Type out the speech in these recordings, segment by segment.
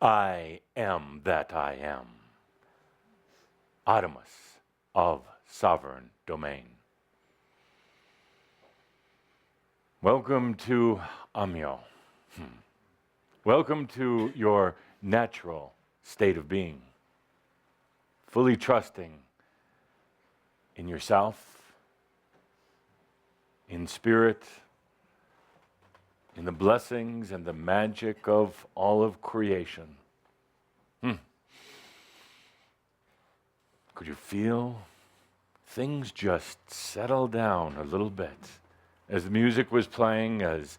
I am that I am. Adamus of sovereign domain. Welcome to Amyo. Welcome to your natural state of being. Fully trusting in yourself, in spirit, in the blessings and the magic of all of creation. Could you feel things just settle down a little bit as the music was playing, as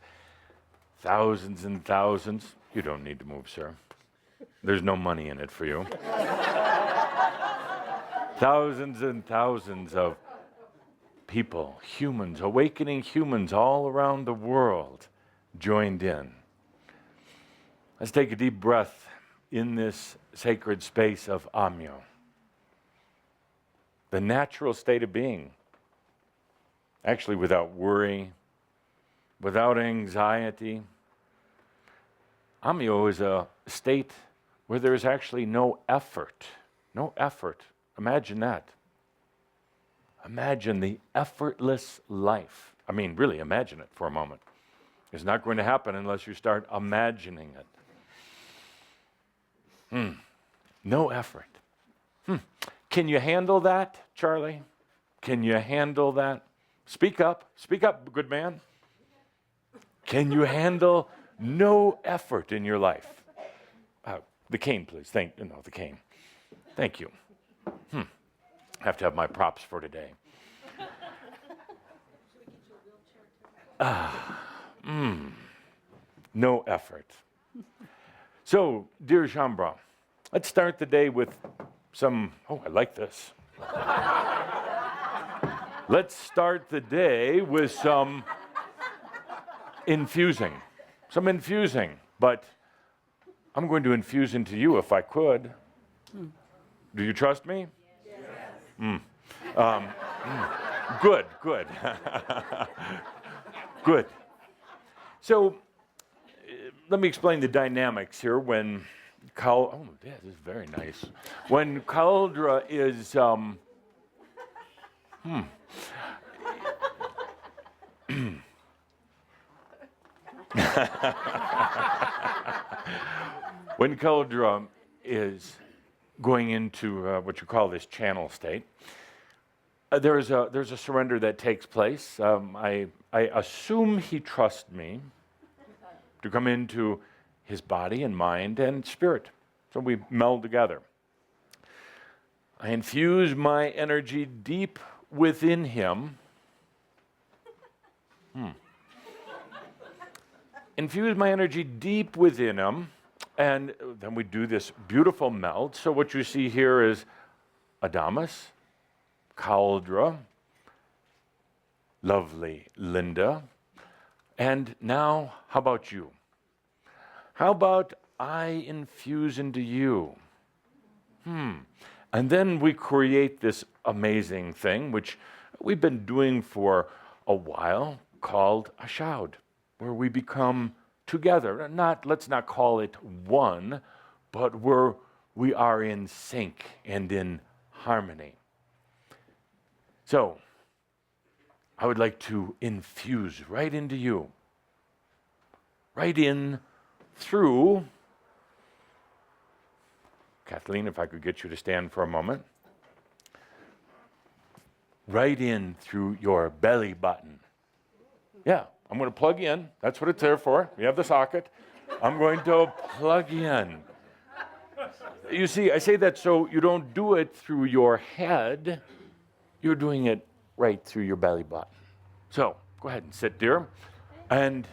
thousands and thousands, you don't need to move, sir. There's no money in it for you. Thousands and thousands of people, humans, awakening humans all around the world joined in. Let's take a deep breath in this sacred space of Amyo. The natural state of being. Actually, without worry, without anxiety. Amyo is a state where there is actually no effort. No effort. Imagine that. Imagine the effortless life. I mean, really imagine it for a moment. It's not going to happen unless you start imagining it. No effort. Can you handle that, Charlie? Can you handle that? Speak up, good man. Can you handle no effort in your life? The cane, please. The cane. Thank you. I have to have my props for today. No effort. So, dear Shambra, let's start the day with some, I like this. Let's start the day with some infusing. But I'm going to infuse into you if I could. Do you trust me? Yes. Good. Good. So, let me explain the dynamics here when this is very nice. When Cauldre is, when Cauldre is going into what you call this channel state, there's a surrender that takes place. I assume he trusts me to come into his body and mind and spirit. So we meld together. I infuse my energy deep within him. Infuse my energy deep within him, and then we do this beautiful meld. So what you see here is Adamus, Cauldre, lovely Linda, and now, how about you? How about I infuse into you? And then we create this amazing thing, which we've been doing for a while, called a Shoud, where we become together. Let's not call it one, but we are in sync and in harmony. So, I would like to infuse right into you, right in through, Kathleen, if I could get you to stand for a moment, right in through your belly button. Yeah, I'm going to plug in. That's what it's there for. You have the socket. I'm going to plug in. You see, I say that so you don't do it through your head. You're doing it right through your belly button. So, go ahead and sit, dear, and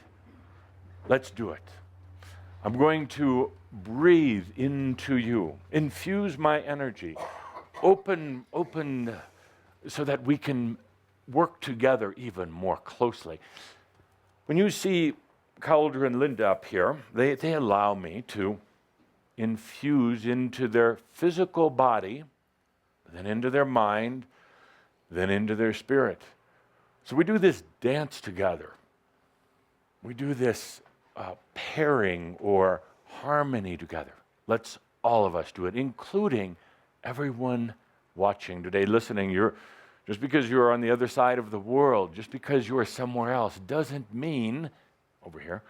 let's do it. I'm going to breathe into you, infuse my energy, open so that we can work together even more closely. When you see Cauldre and Linda up here, they allow me to infuse into their physical body, then into their mind, then into their spirit. So we do this dance together. We do this pairing or harmony together. Let's all of us do it, including everyone watching today, listening. Just because you're on the other side of the world, just because you are somewhere else, doesn't mean, over here,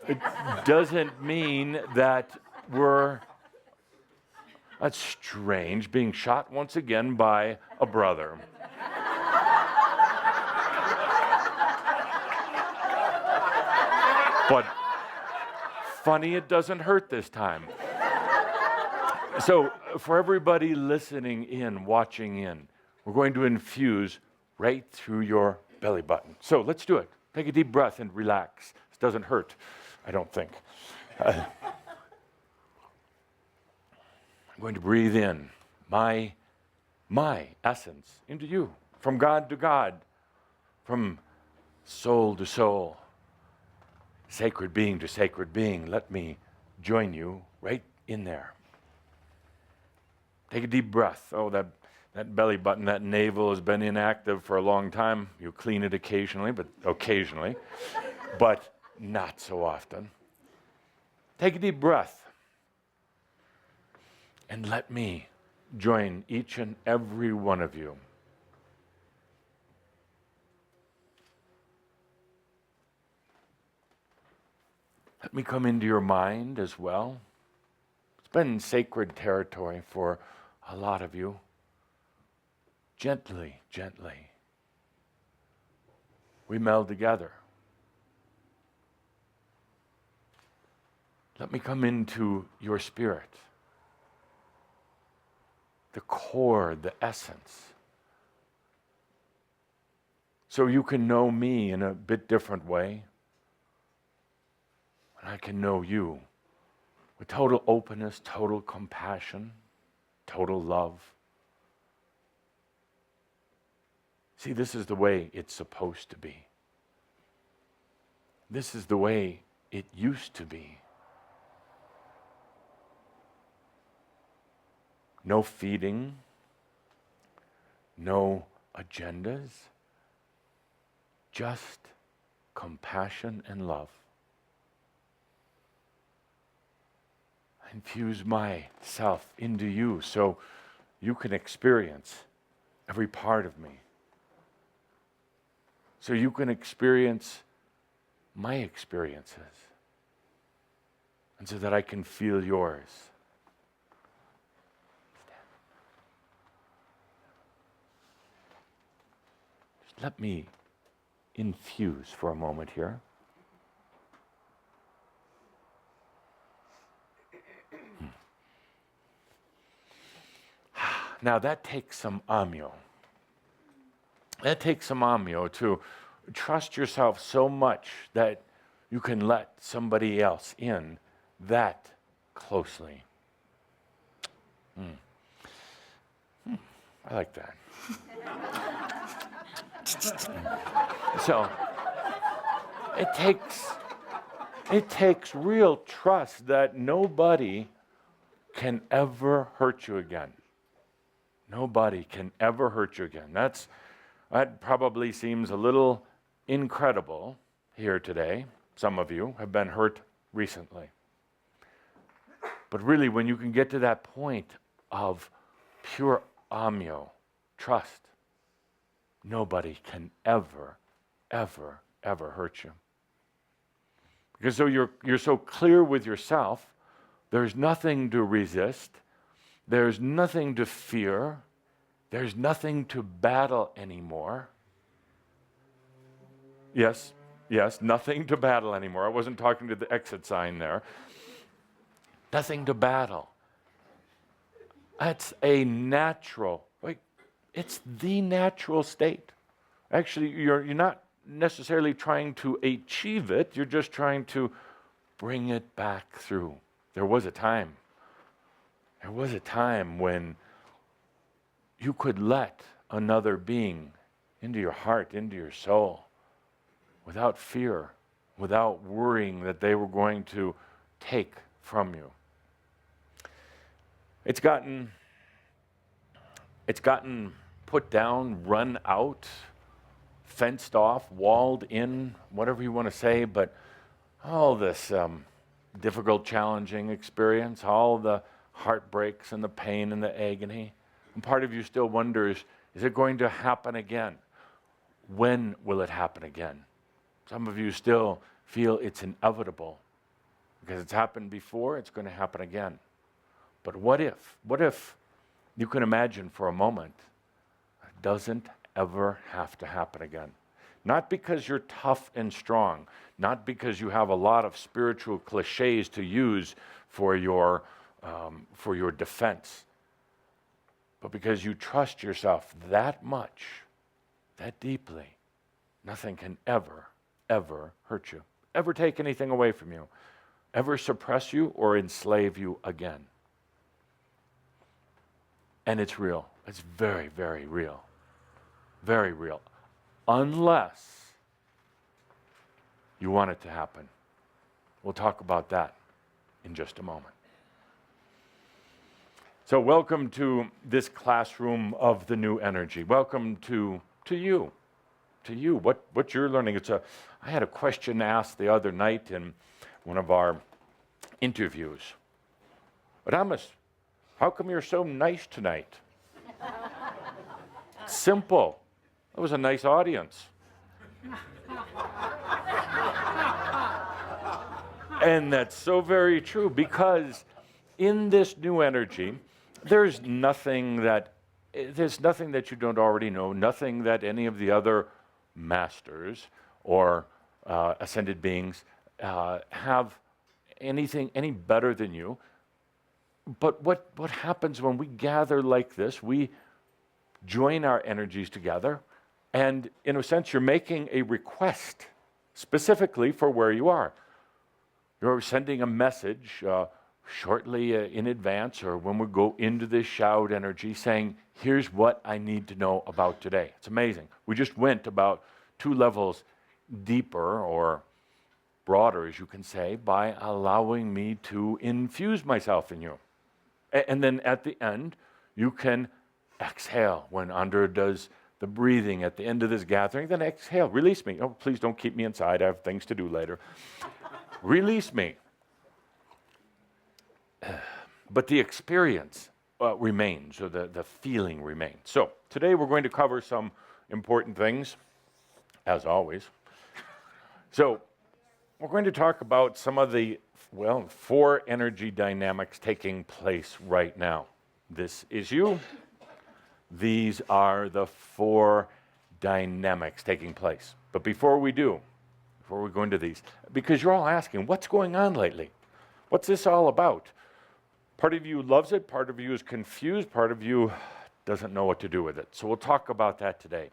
it doesn't mean that that's strange, being shot once again by a brother. But funny, it doesn't hurt this time. So for everybody listening in, watching in, we're going to infuse right through your belly button. So let's do it. Take a deep breath and relax. This doesn't hurt, I don't think. I'm going to breathe in my essence into you, from God to God, from soul to soul, sacred being to sacred being. Let me join you right in there. Take a deep breath. Oh, that belly button, that navel has been inactive for a long time. You clean it occasionally, but not so often. Take a deep breath and let me join each and every one of you. Let me come into your mind as well. It's been sacred territory for a lot of you. Gently, gently, we meld together. Let me come into your spirit, the core, the essence, so you can know me in a bit different way, and I can know you with total openness, total compassion, total love. See, this is the way it's supposed to be. This is the way it used to be. No feeding, no agendas, just compassion and love. I infuse myself into you so you can experience every part of me. So you can experience my experiences, and so that I can feel yours. Just let me infuse for a moment here. Now that takes some amyo. That takes some amyo to trust yourself so much that you can let somebody else in that closely. I like that. So it takes real trust that nobody can ever hurt you again. Nobody can ever hurt you again. That probably seems a little incredible here today. Some of you have been hurt recently. But really, when you can get to that point of pure amyo, trust, nobody can ever, ever, ever hurt you. Because so you're so clear with yourself, there's nothing to resist, there's nothing to fear, there's nothing to battle anymore. Yes, nothing to battle anymore. I wasn't talking to the exit sign there. Nothing to battle. That's a natural, it's the natural state. Actually, you're not necessarily trying to achieve it, you're just trying to bring it back through. There was a time when you could let another being into your heart, into your soul, without fear, without worrying that they were going to take from you. It's gotten put down, run out, fenced off, walled in, whatever you want to say, but all this difficult, challenging experience, all the heartbreaks and the pain and the agony. And part of you still wonders, is it going to happen again? When will it happen again? Some of you still feel it's inevitable because it's happened before, it's going to happen again. But what if? What if you can imagine for a moment it doesn't ever have to happen again? Not because you're tough and strong, not because you have a lot of spiritual cliches to use for your defense, but because you trust yourself that much, that deeply, nothing can ever, ever hurt you, ever take anything away from you, ever suppress you or enslave you again. And it's real. It's very, very real. Very real. Unless you want it to happen. We'll talk about that in just a moment. So welcome to this classroom of the new energy. Welcome to you. To you, what you're learning. I had a question asked the other night in one of our interviews. Adamus, how come you're so nice tonight? Simple. It was a nice audience. And that's so very true, because in this new energy, there's nothing that you don't already know, nothing that any of the other masters or ascended beings have any better than you. But what happens when we gather like this, we join our energies together, and in a sense, you're making a request specifically for where you are. You're sending a message shortly in advance, or when we go into this Shoud energy, saying, here's what I need to know about today. It's amazing. We just went about 2 levels deeper, or broader, as you can say, by allowing me to infuse myself in you. And then at the end, you can exhale. When Andra does the breathing at the end of this gathering, then exhale, release me. Oh, please don't keep me inside. I have things to do later. Release me. But the experience remains, or the feeling remains. So today we're going to cover some important things, as always. So we're going to talk about some of the, 4 energy dynamics taking place right now. This is you. These are the 4 dynamics taking place. But before we go into these, because you're all asking, what's going on lately? What's this all about? Part of you loves it, part of you is confused, part of you doesn't know what to do with it. So we'll talk about that today.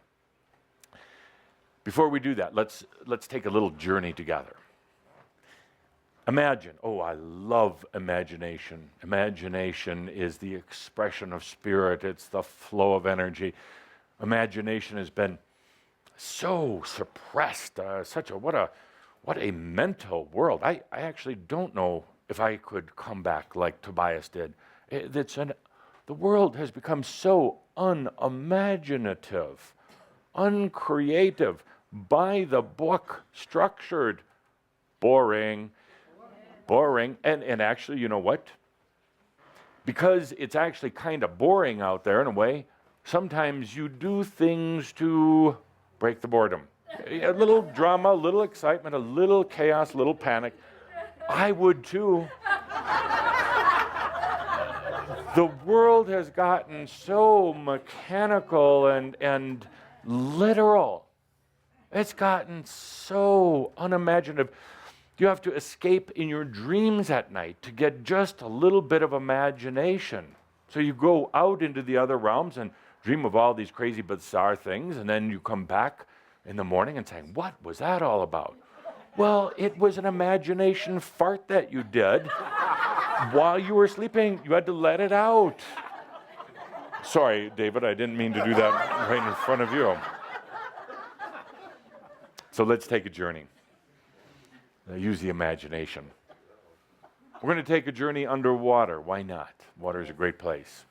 Before we do that, let's take a little journey together. Imagine. Oh, I love imagination. Imagination is the expression of spirit. It's the flow of energy. Imagination has been so suppressed. What a mental world. I actually don't know if I could come back like Tobias did. The world has become so unimaginative, uncreative, by the book, structured, boring. And actually, you know what? Because it's actually kind of boring out there in a way, sometimes you do things to break the boredom. A little drama, a little excitement, a little chaos, a little panic. I would too. The world has gotten so mechanical and literal. It's gotten so unimaginative. You have to escape in your dreams at night to get just a little bit of imagination. So you go out into the other realms and dream of all these crazy, bizarre things, and then you come back in the morning and say, what was that all about? Well, it was an imagination fart that you did while you were sleeping. You had to let it out. Sorry, David, I didn't mean to do that right in front of you. So let's take a journey. Use the imagination. We're going to take a journey underwater. Why not? Water is a great place.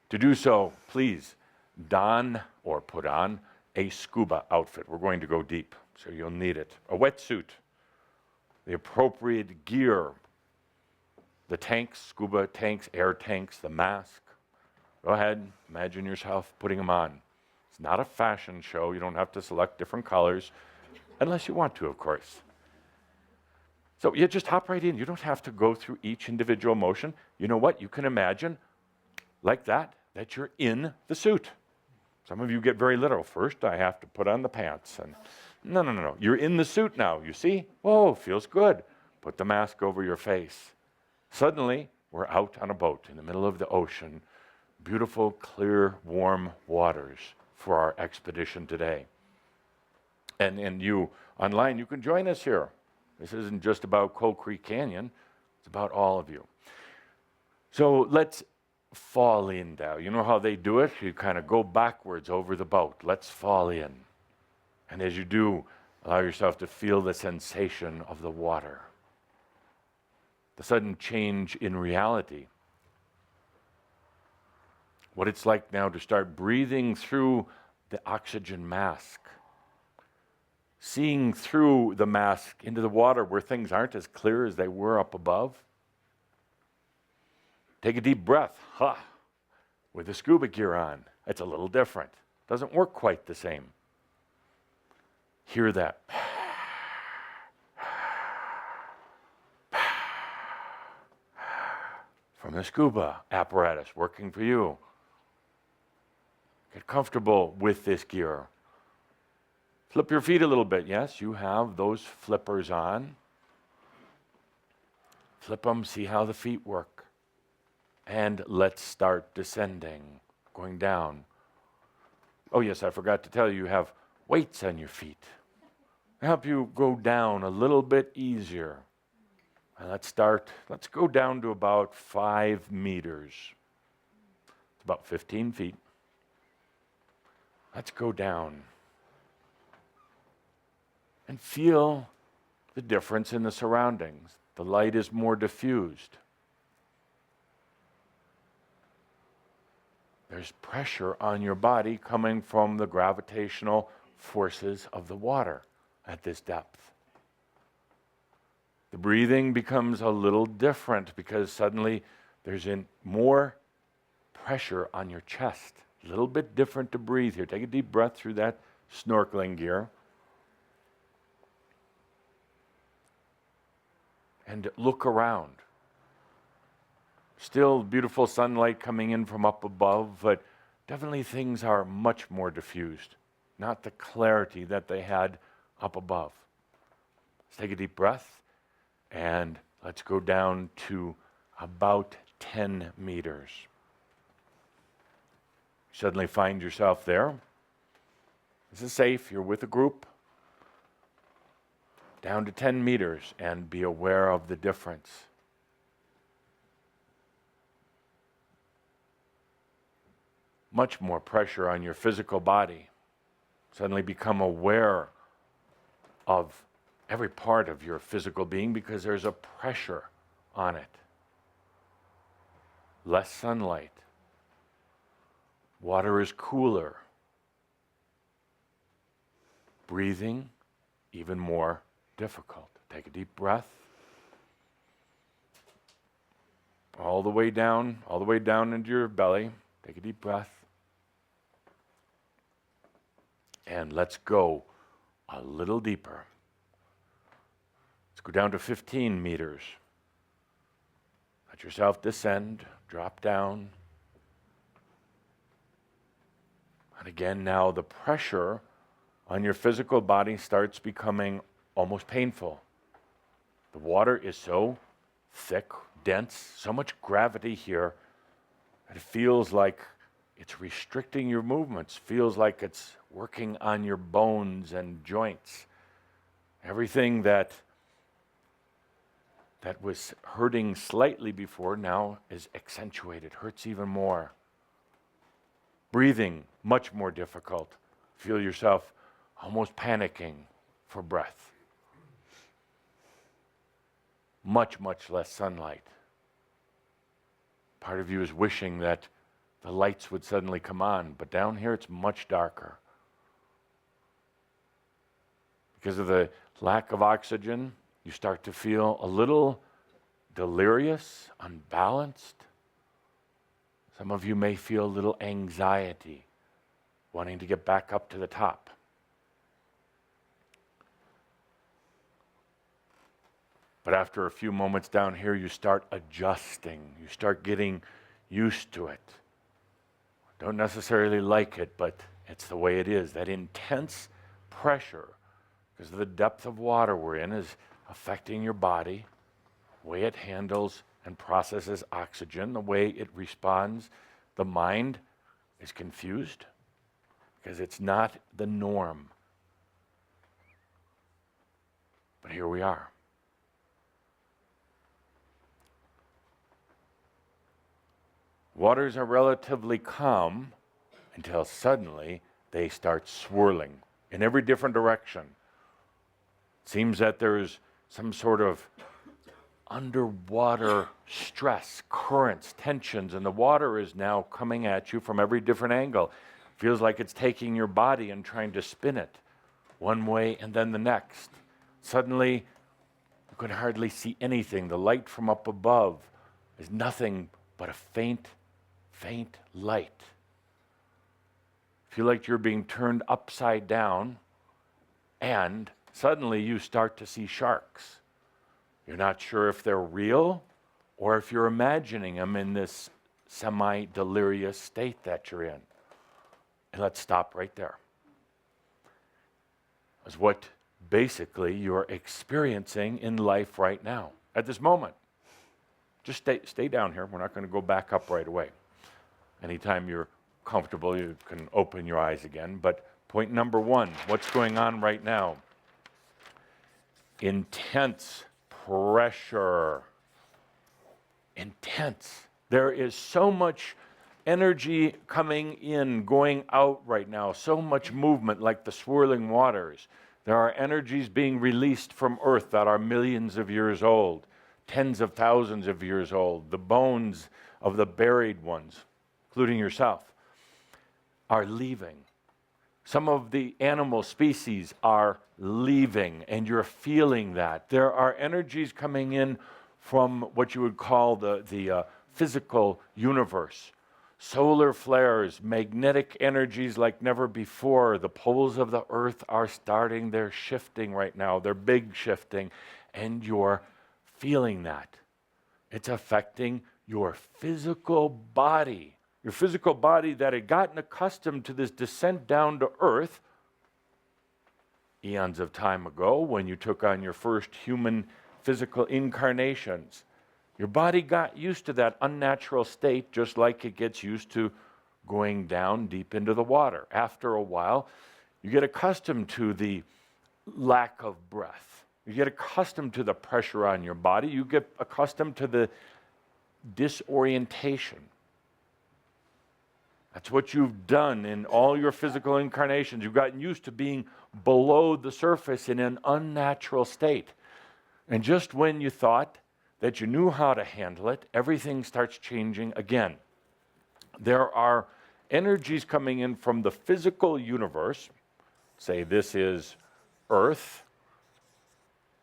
To do so, please don or put on a scuba outfit. We're going to go deep, so you'll need it. A wetsuit, the appropriate gear, the tanks, scuba tanks, air tanks, the mask. Go ahead, imagine yourself putting them on. It's not a fashion show. You don't have to select different colors, unless you want to, of course. So you just hop right in. You don't have to go through each individual motion. You know what? You can imagine, like that you're in the suit. Some of you get very literal. First, I have to put on the pants. And no. You're in the suit now, you see? Whoa, feels good. Put the mask over your face. Suddenly, we're out on a boat in the middle of the ocean. Beautiful, clear, warm waters for our expedition today. And you, online, you can join us here. This isn't just about Coal Creek Canyon. It's about all of you. So let's fall in now. You know how they do it? You kind of go backwards over the boat. Let's fall in. And as you do, allow yourself to feel the sensation of the water. The sudden change in reality. What it's like now to start breathing through the oxygen mask. Seeing through the mask into the water where things aren't as clear as they were up above. Take a deep breath, with the scuba gear on. It's a little different. Doesn't work quite the same. Hear that. From the scuba apparatus working for you. Get comfortable with this gear. Flip your feet a little bit. Yes, you have those flippers on. Flip them, see how the feet work. And let's start descending, going down. Oh yes, I forgot to tell you, you have weights on your feet. They help you go down a little bit easier. And let's go down to about 5 meters. It's about 15 feet. Let's go down. And feel the difference in the surroundings. The light is more diffused. There's pressure on your body coming from the gravitational forces of the water at this depth. The breathing becomes a little different because suddenly there's more pressure on your chest. A little bit different to breathe here. Take a deep breath through that snorkeling gear. And look around. Still beautiful sunlight coming in from up above, but definitely things are much more diffused. Not the clarity that they had up above. Let's take a deep breath and let's go down to about 10 meters. Suddenly find yourself there. This is safe. You're with a group. Down to 10 meters and be aware of the difference. Much more pressure on your physical body. Suddenly become aware of every part of your physical being because there's a pressure on it. Less sunlight. Water is cooler. Breathing even more difficult. Take a deep breath. All the way down into your belly. Take a deep breath. And let's go a little deeper. Let's go down to 15 meters. Let yourself descend, drop down. And again, now the pressure on your physical body starts becoming almost painful. The water is so thick, dense, so much gravity here that it feels like it's restricting your movements, feels like it's working on your bones and joints. Everything that was hurting slightly before now is accentuated, hurts even more. Breathing, much more difficult. Feel yourself almost panicking for breath. Much, much less sunlight. Part of you is wishing that the lights would suddenly come on, but down here it's much darker. Because of the lack of oxygen, You start to feel a little delirious, unbalanced. Some of you may feel a little anxiety, wanting to get back up to the top. But after a few moments down here, you start adjusting. You start getting used to it. Don't necessarily like it, but it's the way it is. That intense pressure, because of the depth of water we're in, is affecting your body, the way it handles and processes oxygen, the way it responds. The mind is confused because it's not the norm. But here we are. Waters are relatively calm until suddenly they start swirling in every different direction. It seems that there's some sort of underwater stress, currents, tensions, and the water is now coming at you from every different angle. Feels like it's taking your body and trying to spin it one way and then the next. Suddenly, you can hardly see anything. The light from up above is nothing but a faint light. Feel like you're being turned upside down, and suddenly you start to see sharks. You're not sure if they're real or if you're imagining them in this semi-delirious state that you're in. And let's stop right there. Is what basically you're experiencing in life right now, at this moment. Just stay down here. We're not going to go back up right away. Anytime you're comfortable, you can open your eyes again. But point number one, what's going on right now? Intense pressure. Intense. There is so much energy coming in, going out right now, so much movement like the swirling waters. There are energies being released from Earth that are millions of years old, tens of thousands of years old. The bones of the buried ones, including yourself, are leaving. Some of the animal species are leaving, and you're feeling that. There are energies coming in from what you would call the physical universe. Solar flares, magnetic energies like never before. The poles of the earth are starting, they're shifting right now. They're big shifting, and you're feeling that. It's affecting your physical body. Your physical body that had gotten accustomed to this descent down to earth eons of time ago when you took on your first human physical incarnations. Your body got used to that unnatural state just like it gets used to going down deep into the water. After a while, you get accustomed to the lack of breath. You get accustomed to the pressure on your body. You get accustomed to the disorientation. That's what you've done in all your physical incarnations. You've gotten used to being below the surface in an unnatural state. And just when you thought that you knew how to handle it, everything starts changing again. There are energies coming in from the physical universe. Say this is Earth.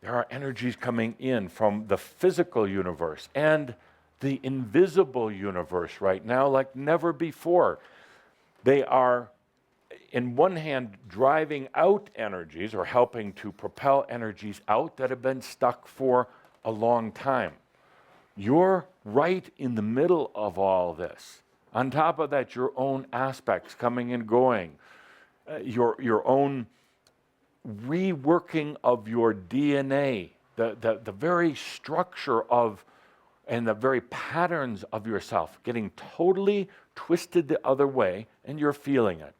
There are energies coming in from the physical universe and the invisible universe right now like never before. They are, in one hand, driving out energies or helping to propel energies out that have been stuck for a long time. You're right in the middle of all this. On top of that, your own aspects coming and going, your own reworking of your DNA, the very structure of and the very patterns of yourself getting totally twisted the other way, and you're feeling it.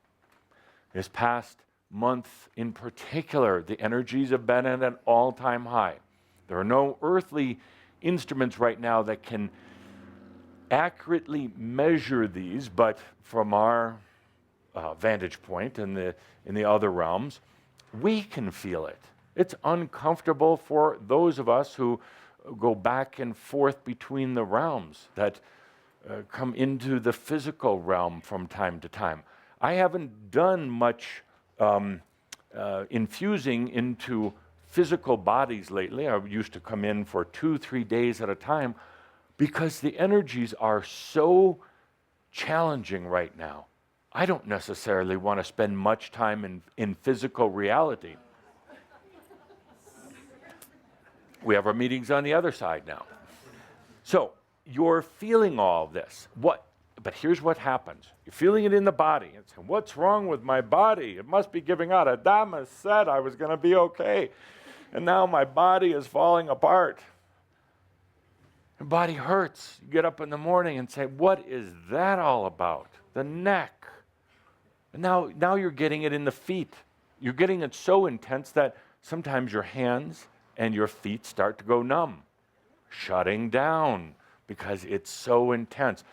This past month in particular, the energies have been at an all-time high. There are no earthly instruments right now that can accurately measure these, but from our vantage point in the other realms, we can feel it. It's uncomfortable for those of us who go back and forth between the realms, that come into the physical realm from time to time. I haven't done much infusing into physical bodies lately. I used to come in for 2-3 days at a time because the energies are so challenging right now. I don't necessarily want to spend much time in physical reality. We have our meetings on the other side now. So you're feeling all this. But here's what happens. You're feeling it in the body. It's, what's wrong with my body? It must be giving out. Adama said I was going to be okay. And now my body is falling apart. Your body hurts. You get up in the morning and say, what is that all about? The neck. And now you're getting it in the feet. You're getting it so intense that sometimes your hands and your feet start to go numb, shutting down because it's so intense.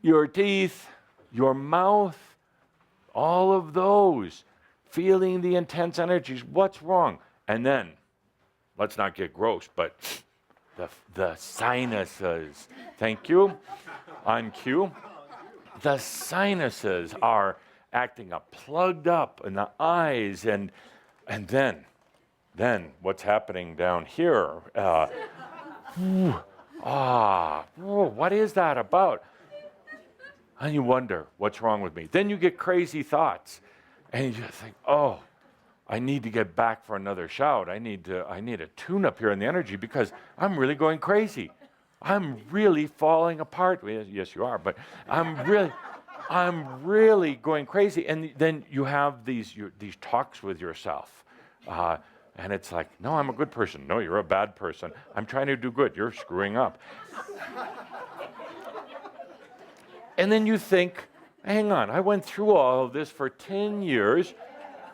Your teeth, your mouth, all of those, feeling the intense energies. What's wrong? And then, let's not get gross, but the sinuses. Thank you. On cue. The sinuses are acting up, plugged up in the eyes, and then what's happening down here? What is that about? And you wonder, what's wrong with me? Then you get crazy thoughts, and you just think, oh, I need to get back for another shout. I need a tune-up here in the energy because I'm really going crazy. I'm really falling apart. Well, yes, you are, but I'm really going crazy. And then you have these talks with yourself. And it's like, no, I'm a good person. No, you're a bad person. I'm trying to do good. You're screwing up. And then you think, hang on, I went through all of this for 10 years.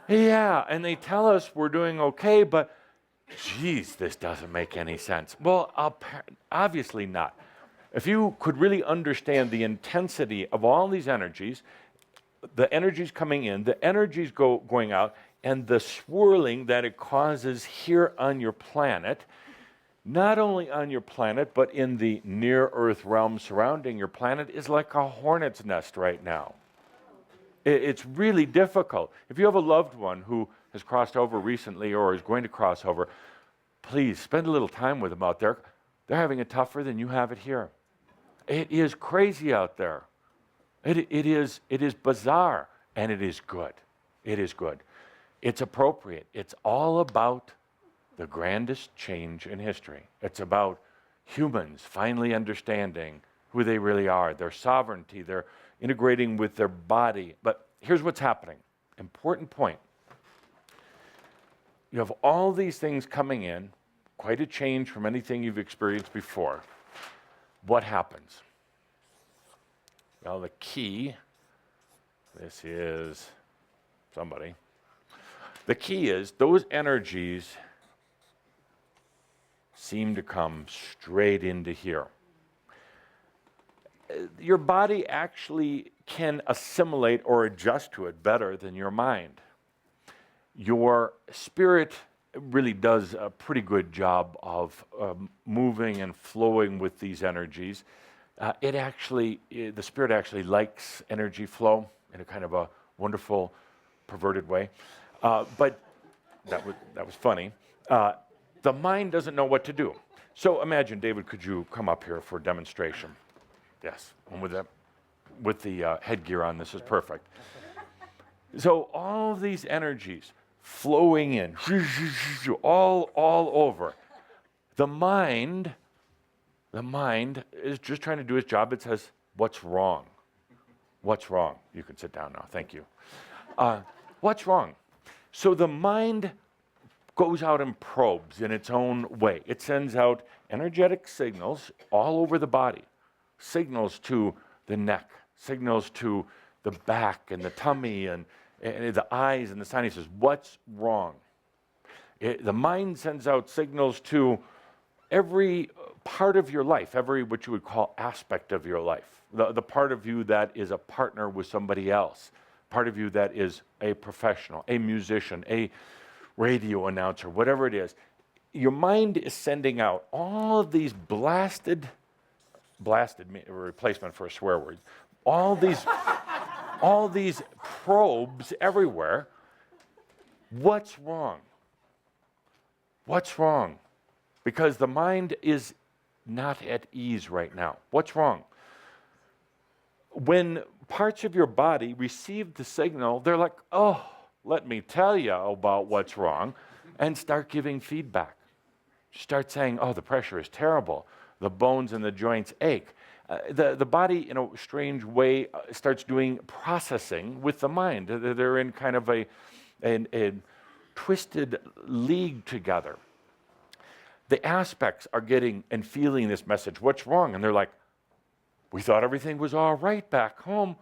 Yeah, and they tell us we're doing okay, but geez, this doesn't make any sense. Well, obviously not. If you could really understand the intensity of all these energies, the energies coming in, the energies going out, and the swirling that it causes here on your planet, not only on your planet, but in the near-Earth realm surrounding your planet, is like a hornet's nest right now. It's really difficult. If you have a loved one who has crossed over recently or is going to cross over, please spend a little time with them out there. They're having it tougher than you have it here. It is crazy out there. It is bizarre, and it is good. It is good. It's appropriate. It's all about the grandest change in history. It's about humans finally understanding who they really are, their sovereignty, their integrating with their body. But here's what's happening. Important point. You have all these things coming in, quite a change from anything you've experienced before. What happens? Well, the key, this is somebody. The key is those energies seem to come straight into here. Your body actually can assimilate or adjust to it better than your mind. Your spirit really does a pretty good job of moving and flowing with these energies. The spirit actually likes energy flow in a kind of a wonderful, perverted way. But that was funny. The mind doesn't know what to do. So imagine, David, could you come up here for a demonstration? Yes, and with the headgear on, this is perfect. So all of these energies flowing in, all over. The mind is just trying to do its job. It says, what's wrong? What's wrong? You can sit down now, thank you. What's wrong? So the mind goes out and probes in its own way. It sends out energetic signals all over the body. Signals to the neck, signals to the back and the tummy and the eyes and the sinuses. What's wrong? The mind sends out signals to every part of your life, every what you would call aspect of your life. The part of you that is a partner with somebody else, part of you that is a professional, a musician, a radio announcer, whatever it is. Your mind is sending out all of these blasted, replacement for a swear word, all these probes everywhere. What's wrong? What's wrong? Because the mind is not at ease right now. What's wrong? When parts of your body receive the signal, they're like, oh, let me tell you about what's wrong, and start giving feedback. Start saying, oh, the pressure is terrible. The bones and the joints ache. The body, in a strange way, starts doing processing with the mind. They're in kind of a twisted league together. The aspects are getting and feeling this message, what's wrong? And they're like, we thought everything was all right back home,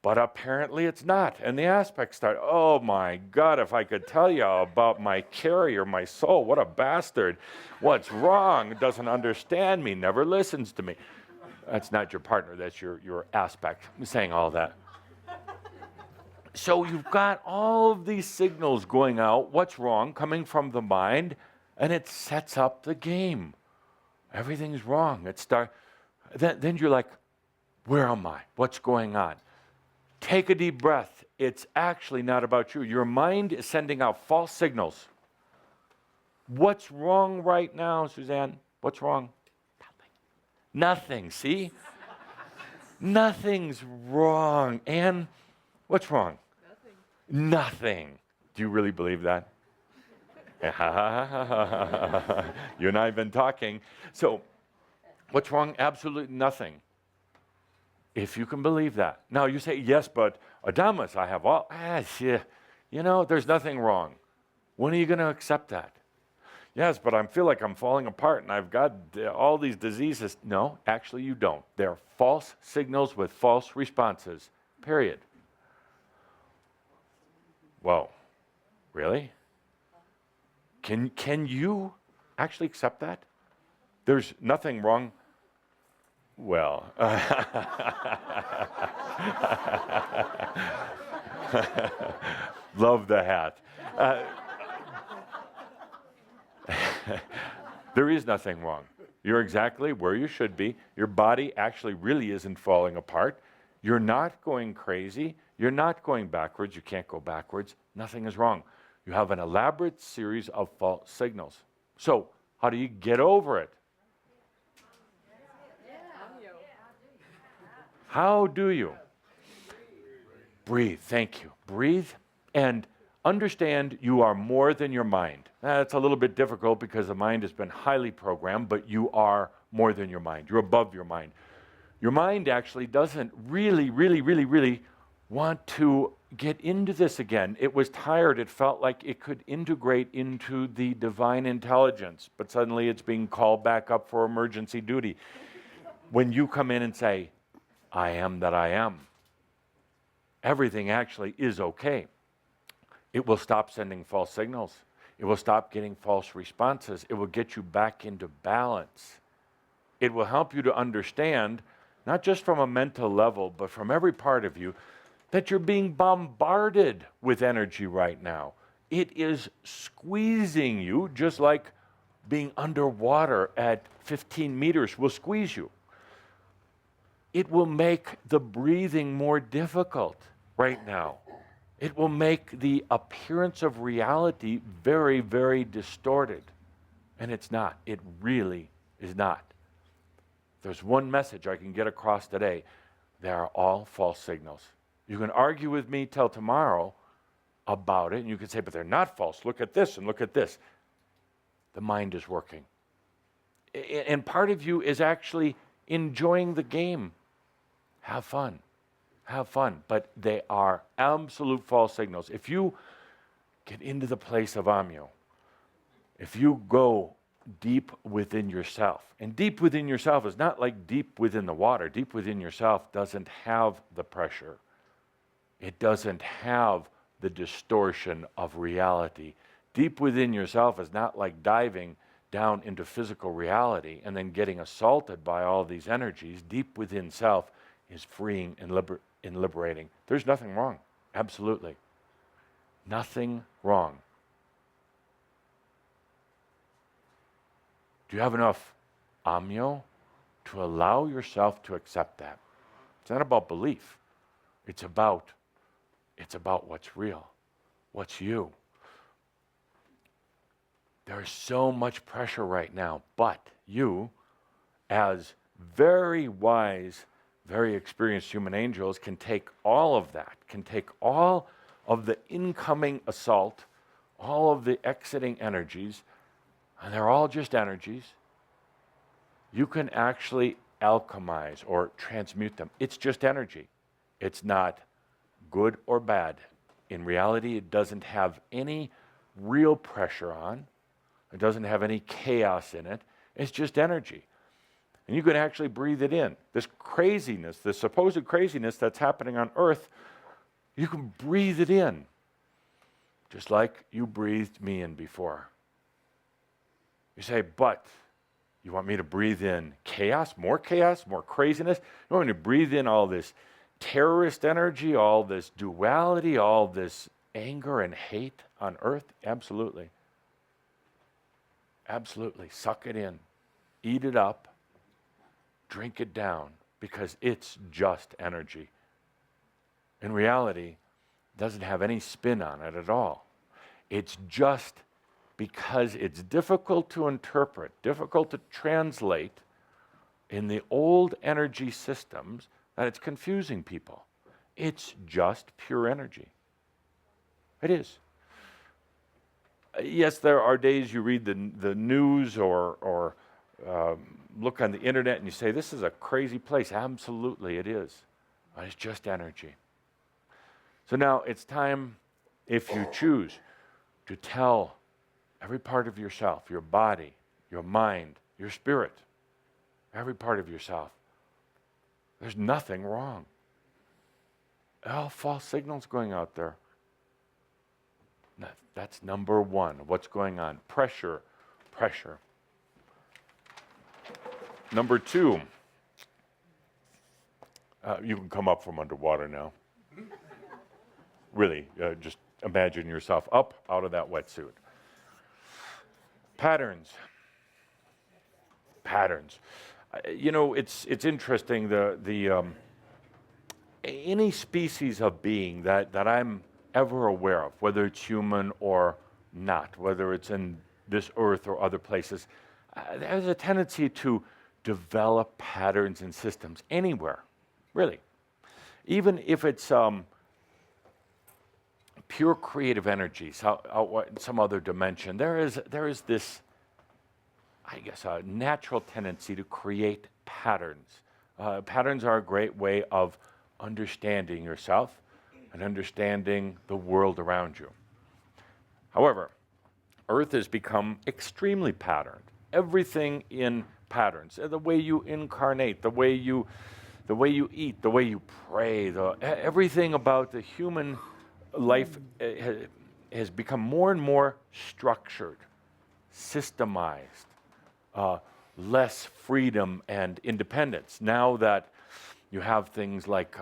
but apparently it's not. And the aspects start, oh my God, if I could tell you about my carrier, my soul, what a bastard. What's wrong? Doesn't understand me, never listens to me. That's not your partner, that's your aspect. I'm saying all that. So you've got all of these signals going out, what's wrong, coming from the mind, and it sets up the game. Everything's wrong. Then you're like, where am I? What's going on? Take a deep breath. It's actually not about you. Your mind is sending out false signals. What's wrong right now, Suzanne? What's wrong? Nothing, see? Nothing's wrong. Anne, what's wrong? Nothing. Do you really believe that? You and I have been talking. So, what's wrong? Absolutely nothing. If you can believe that. Now, you say, yes, but Adamus, I have all, there's nothing wrong. When are you going to accept that? Yes, but I feel like I'm falling apart and I've got all these diseases. No, actually you don't. They're false signals with false responses, period. Whoa, really? Can you actually accept that? There's nothing wrong. Well, love the hat. There is nothing wrong. You're exactly where you should be. Your body actually really isn't falling apart. You're not going crazy. You're not going backwards. You can't go backwards. Nothing is wrong. You have an elaborate series of false signals. So, how do you get over it? How do you? Breathe. Thank you. Breathe and understand you are more than your mind. That's a little bit difficult because the mind has been highly programmed, but you are more than your mind. You're above your mind. Your mind actually doesn't really want to get into this again. It was tired. It felt like it could integrate into the divine intelligence, but suddenly it's being called back up for emergency duty. When you come in and say, I am that I am, everything actually is okay. It will stop sending false signals. It will stop getting false responses. It will get you back into balance. It will help you to understand, not just from a mental level, but from every part of you, that you're being bombarded with energy right now. It is squeezing you, just like being underwater at 15 meters will squeeze you. It will make the breathing more difficult right now. It will make the appearance of reality very, very distorted. And it's not. It really is not. There's one message I can get across today. They are all false signals. You can argue with me till tomorrow about it, and you can say, but they're not false. Look at this and look at this. The mind is working. And part of you is actually enjoying the game. Have fun. Have fun. But they are absolute false signals. If you get into the place of Amyo, if you go deep within yourself, and deep within yourself is not like deep within the water. Deep within yourself doesn't have the pressure. It doesn't have the distortion of reality. Deep within yourself is not like diving down into physical reality and then getting assaulted by all these energies. Deep within self is freeing and liberating. There's nothing wrong. Absolutely. Nothing wrong. Do you have enough Amyo to allow yourself to accept that? It's not about belief. It's about what's real, what's you. There's so much pressure right now, but you, as very wise, very experienced human angels, can take all of that, can take all of the incoming assault, all of the exiting energies, and they're all just energies. You can actually alchemize or transmute them. It's just energy. It's not good or bad. In reality, it doesn't have any real pressure on. It doesn't have any chaos in it. It's just energy. And you can actually breathe it in. This craziness, this supposed craziness that's happening on Earth, you can breathe it in. Just like you breathed me in before. You say, but you want me to breathe in chaos, more craziness? You want me to breathe in all this terrorist energy, all this duality, all this anger and hate on Earth? Absolutely. Absolutely. Suck it in. Eat it up. Drink it down, because it's just energy. In reality, it doesn't have any spin on it at all. It's just because it's difficult to interpret, difficult to translate in the old energy systems, that it's confusing people. It's just pure energy. It is. Yes, there are days you read the news or look on the internet and you say, this is a crazy place. Absolutely, it is. But it's just energy. So now it's time, if you choose, to tell every part of yourself, your body, your mind, your spirit, every part of yourself, there's nothing wrong. All false signals going out there. That's number one. What's going on? Pressure. Number two, you can come up from underwater now. Really, just imagine yourself up out of that wetsuit. Patterns. It's interesting. Any species of being that I'm ever aware of, whether it's human or not, whether it's in this earth or other places, there's a tendency to develop patterns and systems anywhere, really. Even if it's pure creative energy, some other dimension, there is this, I guess, a natural tendency to create patterns. Patterns are a great way of understanding yourself and understanding the world around you. However, Earth has become extremely patterned. Everything in patterns. The way you incarnate, the way you eat, the way you pray, everything about the human life has become more and more structured, systemized, less freedom and independence. Now that you have things like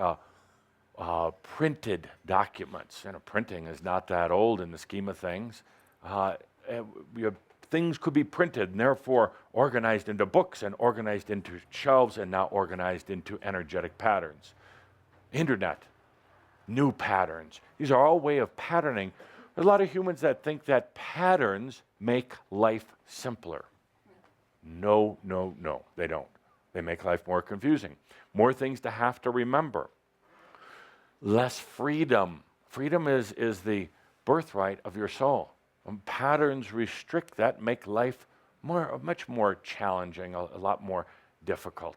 printed documents, printing is not that old in the scheme of things. Things could be printed and therefore organized into books and organized into shelves and now organized into energetic patterns. Internet, new patterns. These are all way of patterning. There's a lot of humans that think that patterns make life simpler. No, they don't. They make life more confusing. More things to have to remember. Less freedom. Freedom is the birthright of your soul. Patterns restrict that, make life much more challenging, a lot more difficult.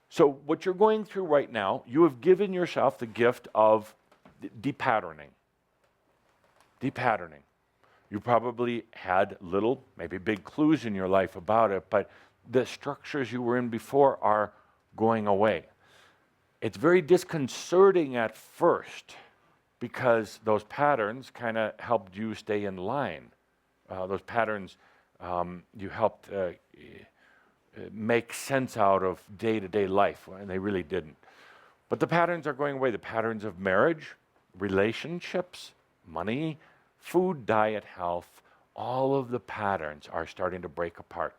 So what you're going through right now, you have given yourself the gift of depatterning. Depatterning. You probably had little, maybe big clues in your life about it, but the structures you were in before are going away. It's very disconcerting at first, because those patterns kind of helped you stay in line. Those patterns, you helped make sense out of day-to-day life, and they really didn't. But the patterns are going away. The patterns of marriage, relationships, money, food, diet, health, all of the patterns are starting to break apart.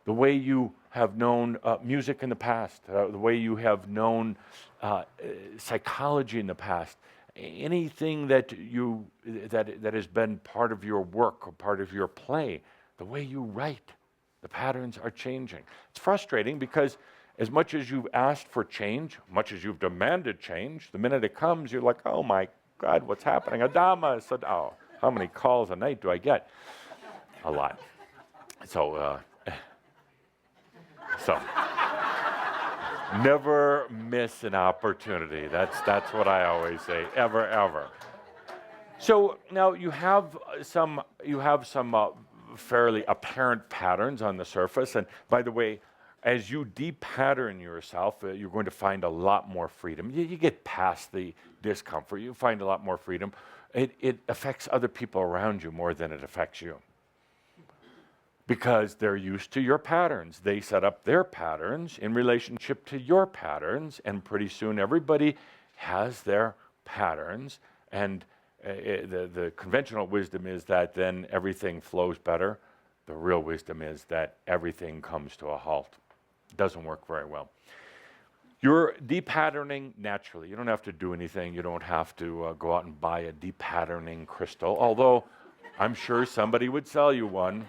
The way you have known music in the past, the way you have known psychology in the past, anything that has been part of your work or part of your play, the way you write, the patterns are changing. It's frustrating because as much as you've asked for change, much as you've demanded change, the minute it comes, you're like, oh my God, what's happening? Adama said, oh, how many calls a night do I get? A lot. So never miss an opportunity. That's what I always say, ever. So now you have some fairly apparent patterns on the surface. And by the way, as you de-pattern yourself, you're going to find a lot more freedom. You get past the discomfort. You find a lot more freedom. It affects other people around you more than it affects you, because they're used to your patterns. They set up their patterns in relationship to your patterns, and pretty soon everybody has their patterns. And the conventional wisdom is that then everything flows better. The real wisdom is that everything comes to a halt. It doesn't work very well. You're de-patterning naturally. You don't have to do anything. You don't have to go out and buy a de-patterning crystal, although I'm sure somebody would sell you one.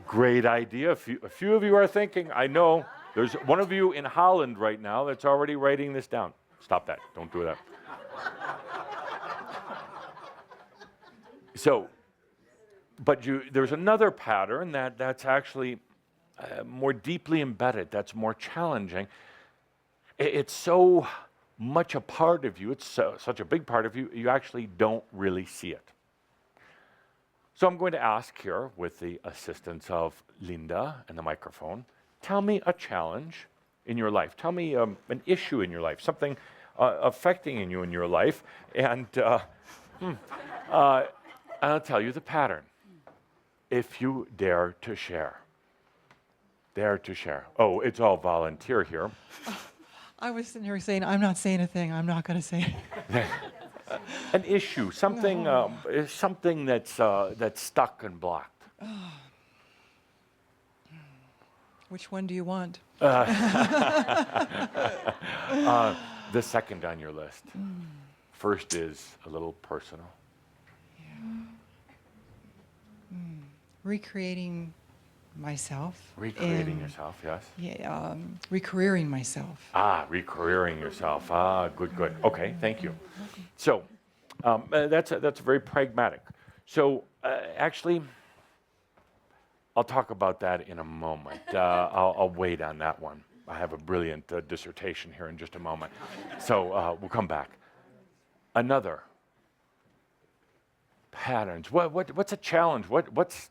Great idea. A few of you are thinking, I know, there's one of you in Holland right now that's already writing this down. Stop that. Don't do that. So, but there's another pattern that's actually more deeply embedded, that's more challenging. It's so much a part of you, it's such a big part of you, you actually don't really see it. So I'm going to ask here, with the assistance of Linda and the microphone, tell me a challenge in your life. Tell me an issue in your life, something affecting you in your life, and I'll tell you the pattern, if you dare to share. Dare to share. Oh, it's all volunteer here. I was sitting here saying, I'm not saying a thing. I'm not going to say it. An issue, something, something that's stuck and blocked. Which one do you want? The second on your list. First is a little personal. Recreating myself. Recreating yourself, yes. Yeah, recareering myself. Recareering yourself. Good. Okay, thank you. So, that's very pragmatic. So, actually, I'll talk about that in a moment. I'll wait on that one. I have a brilliant dissertation here in just a moment. So, we'll come back. Another. Patterns. What's a challenge? What's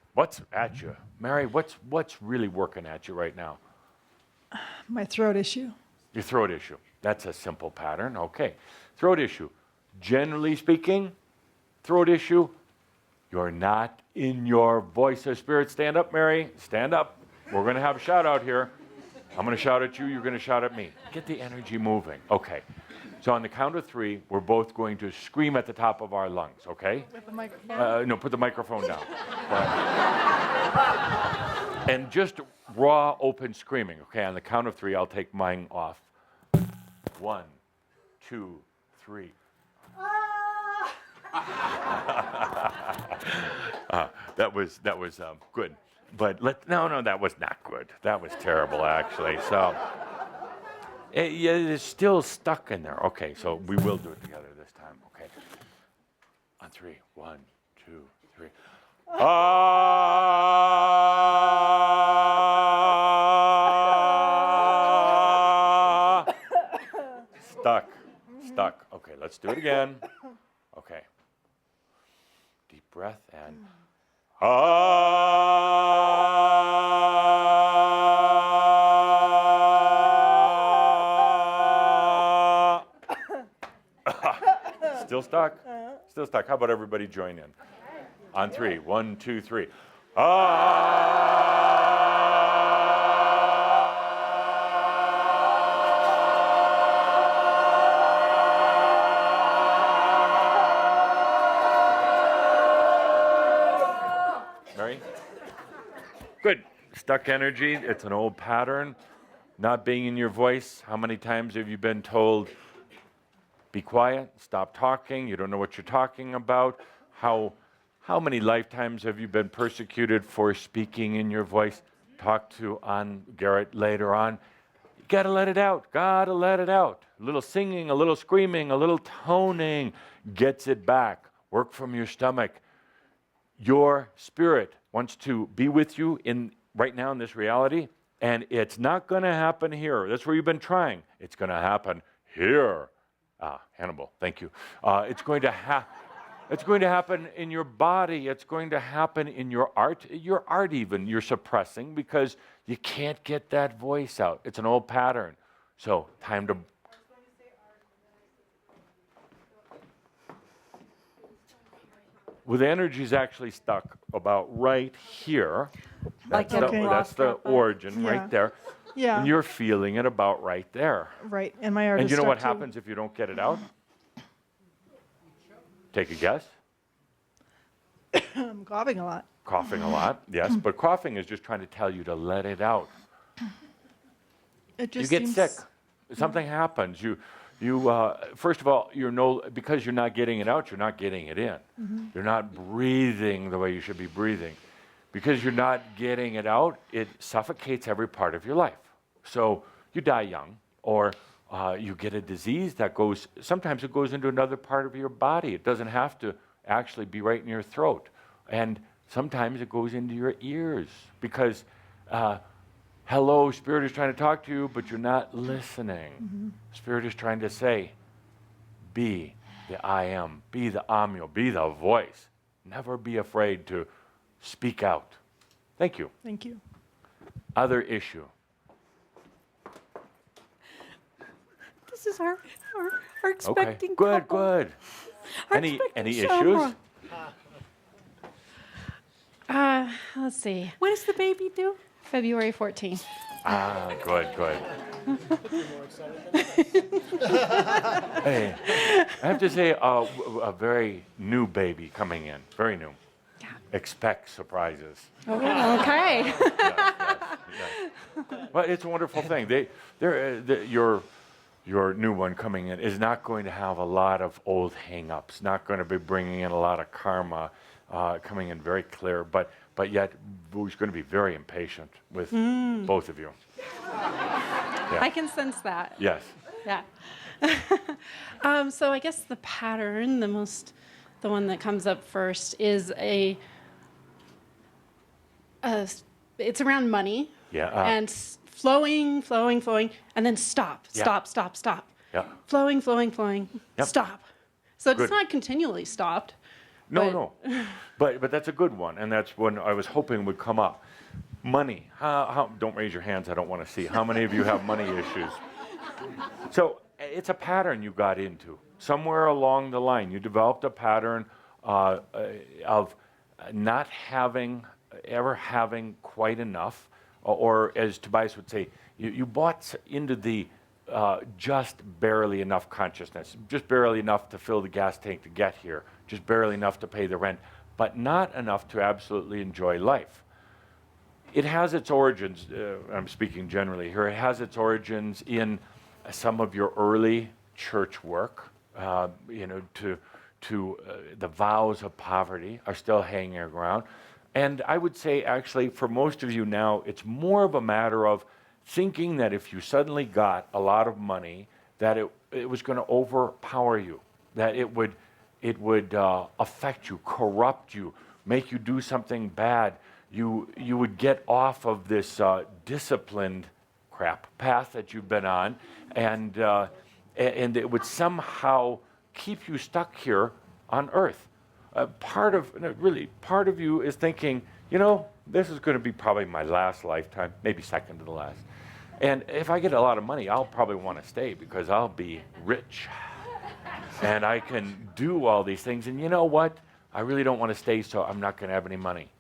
at you, Mary? What's really working at you right now? My throat issue. Your throat issue. That's a simple pattern. Okay, throat issue. Generally speaking, throat issue. You're not in your voice of spirit. Stand up, Mary. Stand up. We're going to have a shout out here. I'm going to shout at you. You're going to shout at me. Get the energy moving. Okay. So on the count of 3, we're both going to scream at the top of our lungs, okay? With the microphone? No, put the microphone down. And just raw, open screaming, okay? On the count of 3, I'll take mine off. 1, 2, 3. That was good. But no, that was not good. That was terrible, actually. So. It's still stuck in there. Okay, so we will do it together this time. Okay. On 3. 1, 2, 3. Stuck. Okay, let's do it again. Okay. Deep breath and Still stuck? Still stuck. How about everybody join in? On 3. 1, 2, 3. Mary? Good. Stuck energy. It's an old pattern. Not being in your voice. How many times have you been told, be quiet, stop talking, you don't know what you're talking about. How many lifetimes have you been persecuted for speaking in your voice? Talk to Ann Garrett later on. You gotta let it out, gotta let it out. A little singing, a little screaming, a little toning gets it back. Work from your stomach. Your spirit wants to be with you right now in this reality, and it's not going to happen here. That's where you've been trying. It's going to happen here. Hannibal, thank you. It's going to happen in your body. It's going to happen in your art. Your art even you're suppressing because you can't get that voice out. It's an old pattern. So time to... Well, the energy is actually stuck about right here. Like That's the origin Yeah. right there. Yeah. And you're feeling it about right there. Right. And my artist. And you know what happens if you don't get it out? Take a guess. I'm coughing a lot. Coughing a lot, yes. But coughing is just trying to tell you to let it out. It just You get seems, sick. Something happens. You first of all, because you're not getting it out, you're not getting it in. You're not breathing the way you should be breathing. Because you're not getting it out, it suffocates every part of your life. So you die young, or you get a disease that sometimes it goes into another part of your body. It doesn't have to actually be right in your throat. And sometimes it goes into your ears because hello, Spirit is trying to talk to you, but you're not listening. Spirit is trying to say, be the I am, be the Amyo, be the voice. Never be afraid to speak out. Thank you. Thank you. Other issue. This is our Okay, expecting good, couple. good. Our Any expecting issues? Shamrock. Let's see. When is the baby due? February 14th. Good, good. Hey, I have to say, a very new baby coming in, very new. Yeah. Expect surprises. Oh, okay. Yes. Well, it's a wonderful thing. Your new one coming in is not going to have a lot of old hang-ups, not going to be bringing in a lot of karma, coming in very clear, but yet who's going to be very impatient with both of you. Yeah. I can sense that. Yes. Yeah. So I guess the pattern, the one that comes up first is it's around money. Yeah. And flowing, and then stop. Yeah. Yeah. Flowing, Yep. stop. So Good. it's not continually stopped. No. But that's a good one, and that's one I was hoping would come up. Money. How, don't raise your hands, I don't want to see. How many of you have money issues? So it's a pattern you got into. Somewhere along the line, you developed a pattern of not ever having quite enough, or as Tobias would say, you bought into the just barely enough consciousness, just barely enough to fill the gas tank to get here, just barely enough to pay the rent, but not enough to absolutely enjoy life. It has its origins, I'm speaking generally here, it has its origins in some of your early church work, to the vows of poverty are still hanging around. And I would say actually for most of you now, it's more of a matter of thinking that if you suddenly got a lot of money, that it was going to overpower you, that it would affect you, corrupt you, make you do something bad. You would get off of this disciplined path that you've been on, and it would somehow keep you stuck here on earth. Part of you is thinking, this is going to be probably my last lifetime, maybe second to the last. And if I get a lot of money, I'll probably want to stay because I'll be rich. And I can do all these things. And you know what? I really don't want to stay, so I'm not going to have any money.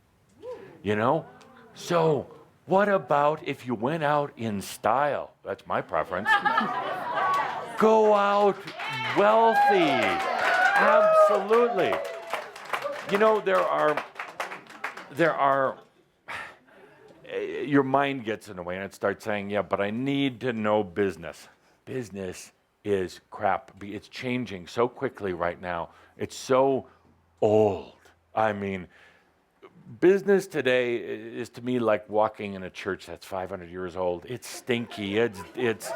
So what about if you went out in style? That's my preference. Go out wealthy. Absolutely. There are, your mind gets in the way and it starts saying, yeah, but I need to know business. Business is crap. It's changing so quickly right now. It's so old. I mean, business today is to me like walking in a church that's 500 years old. It's stinky. It's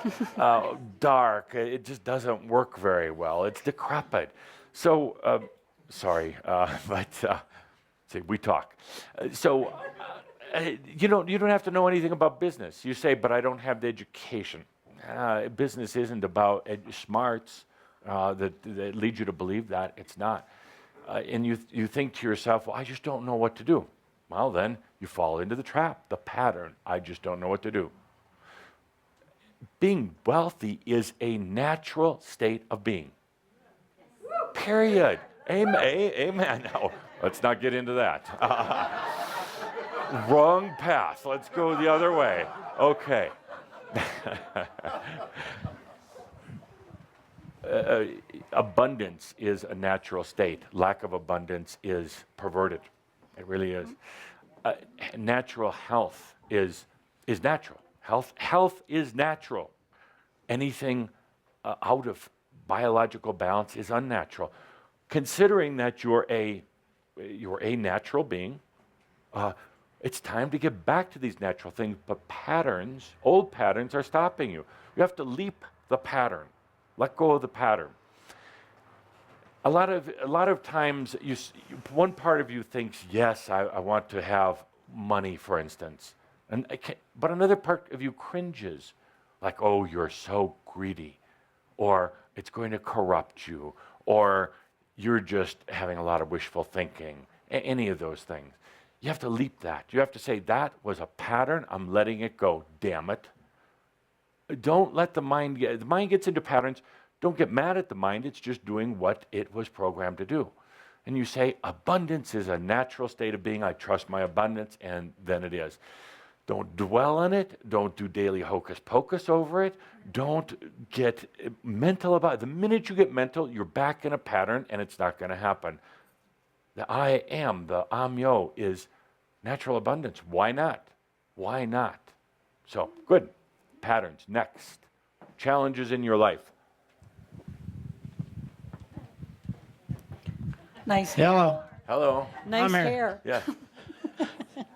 dark. It just doesn't work very well. It's decrepit. So, sorry, but see, we talk. You don't have to know anything about business. You say, but I don't have the education. Business isn't about smarts that lead you to believe that. It's not. And you think to yourself, well, I just don't know what to do. Well, then you fall into the trap, the pattern. I just don't know what to do. Being wealthy is a natural state of being. Period. Amen. Amen. No, let's not get into that. Wrong path. Let's go the other way. Okay. Abundance is a natural state. Lack of abundance is perverted. It really is. Natural health is natural. Health is natural. Anything out of biological balance is unnatural. Considering that you're a natural being, it's time to get back to these natural things. But old patterns are stopping you. You have to leap the pattern. Let go of the pattern. A lot of times, one part of you thinks, yes, I want to have money, for instance, but another part of you cringes, like, oh, you're so greedy, or it's going to corrupt you, or you're just having a lot of wishful thinking. Any of those things, you have to leap that. You have to say, that was a pattern. I'm letting it go. Damn it. Don't let the mind gets into patterns. Don't get mad at the mind. It's just doing what it was programmed to do. And you say, abundance is a natural state of being. I trust my abundance, and then it is. Don't dwell on it. Don't do daily hocus pocus over it. Don't get mental about it. The minute you get mental, you're back in a pattern, and it's not going to happen. The I am, the Am-yo, is natural abundance. Why not? Why not? So, good. Patterns. Next. Challenges in your life. Nice. Hello. Hello. Nice I'm here. hair. Yeah.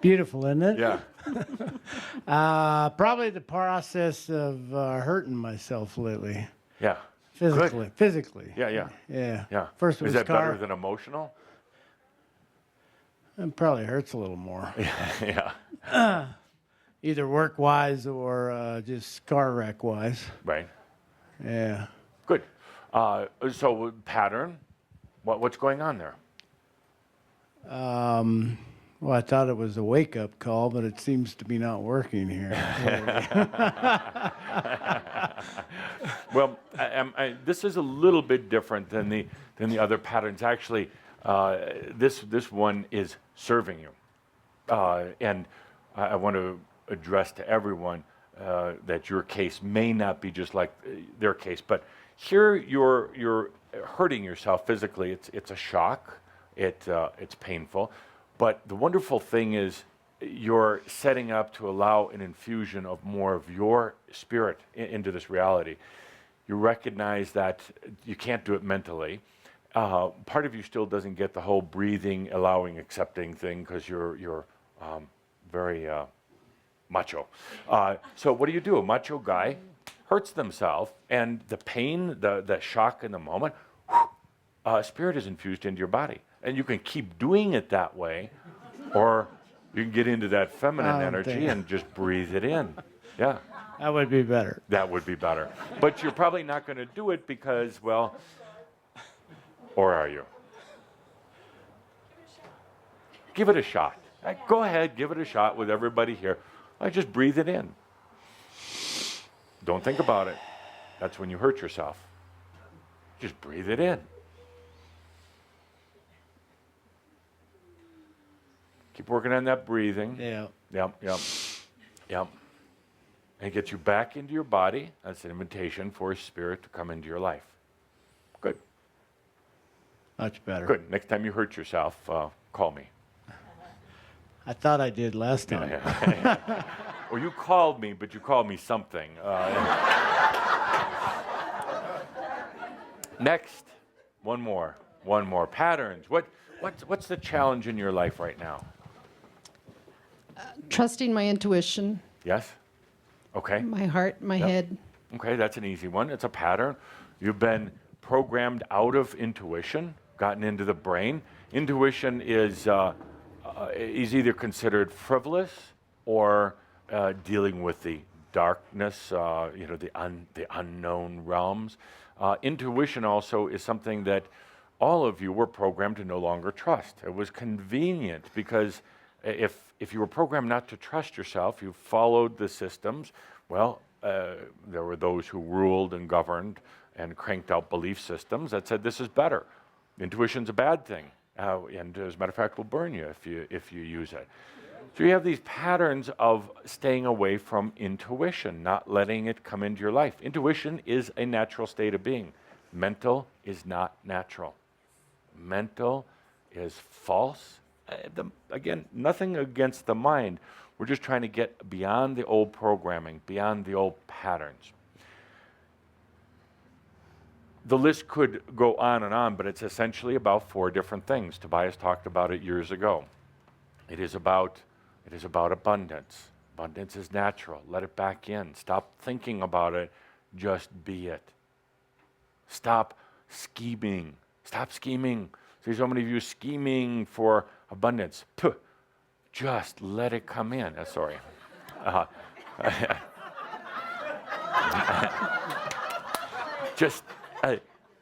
Beautiful, isn't it? Yeah. Probably the process of hurting myself lately. Yeah. Physically. Good. Physically. Yeah, yeah. Yeah. Yeah. First it Is was that better than emotional? It probably hurts a little more. Yeah. Either work-wise or just car wreck-wise. Right. Yeah. Good. So pattern. What's going on there? Well, I thought it was a wake-up call, but it seems to be not working here. Well, this is a little bit different than the other patterns. Actually, this one is serving you, and I want to address to everyone that your case may not be just like their case, but here you're hurting yourself physically. It's a shock. It's painful, but the wonderful thing is you're setting up to allow an infusion of more of your spirit into this reality. You recognize that you can't do it mentally. Part of you still doesn't get the whole breathing, allowing, accepting thing because you're very macho. So what do? A macho guy hurts themselves, and the pain, the shock in the moment, spirit is infused into your body. And you can keep doing it that way, or you can get into that feminine energy and just breathe it in. Yeah. That would be better. That would be better. But you're probably not going to do it because, well, or are you? Give it a shot. Go ahead, give it a shot with everybody here. Just breathe it in. Don't think about it. That's when you hurt yourself. Just breathe it in. Keep working on that breathing. Yeah. Yep. And get you back into your body. That's an invitation for spirit to come into your life. Good. Much better. Good. Next time you hurt yourself, call me. I thought I did last time. Well, you called me, but you called me something. Next, one more. Patterns. What's the challenge in your life right now? Trusting my intuition, Yes? Okay. my heart, my Yep. head. Okay, that's an easy one. It's a pattern. You've been programmed out of intuition, gotten into the brain. Intuition is either considered frivolous or dealing with the darkness, the unknown realms. Intuition also is something that all of you were programmed to no longer trust. It was convenient because if you were programmed not to trust yourself, you followed the systems. Well, there were those who ruled and governed and cranked out belief systems that said this is better. Intuition's a bad thing, and as a matter of fact, will burn you if you use it. So you have these patterns of staying away from intuition, not letting it come into your life. Intuition is a natural state of being. Mental is not natural. Mental is false. Again, nothing against the mind. We're just trying to get beyond the old programming, beyond the old patterns. The list could go on, but it's essentially about 4 different things. Tobias talked about it years ago. It is about abundance. Abundance is natural. Let it back in. Stop thinking about it. Just be it. Stop scheming. Stop scheming. See so many of you scheming for abundance. Puh. Just let it come in. Sorry.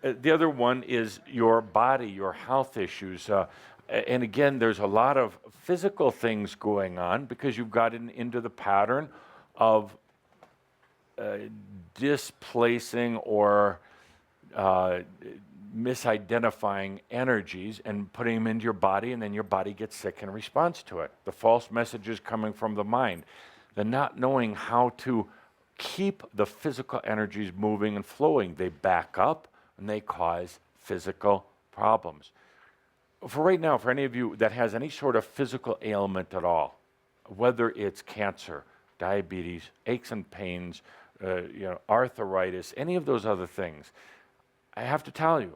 The other one is your body, your health issues. And again, there's a lot of physical things going on because you've gotten into the pattern of displacing or misidentifying energies and putting them into your body, and then your body gets sick in response to it. The false messages coming from the mind, the not knowing how to keep the physical energies moving and flowing. They back up and they cause physical problems. For right now, for any of you that has any sort of physical ailment at all, whether it's cancer, diabetes, aches and pains, arthritis, any of those other things, I have to tell you,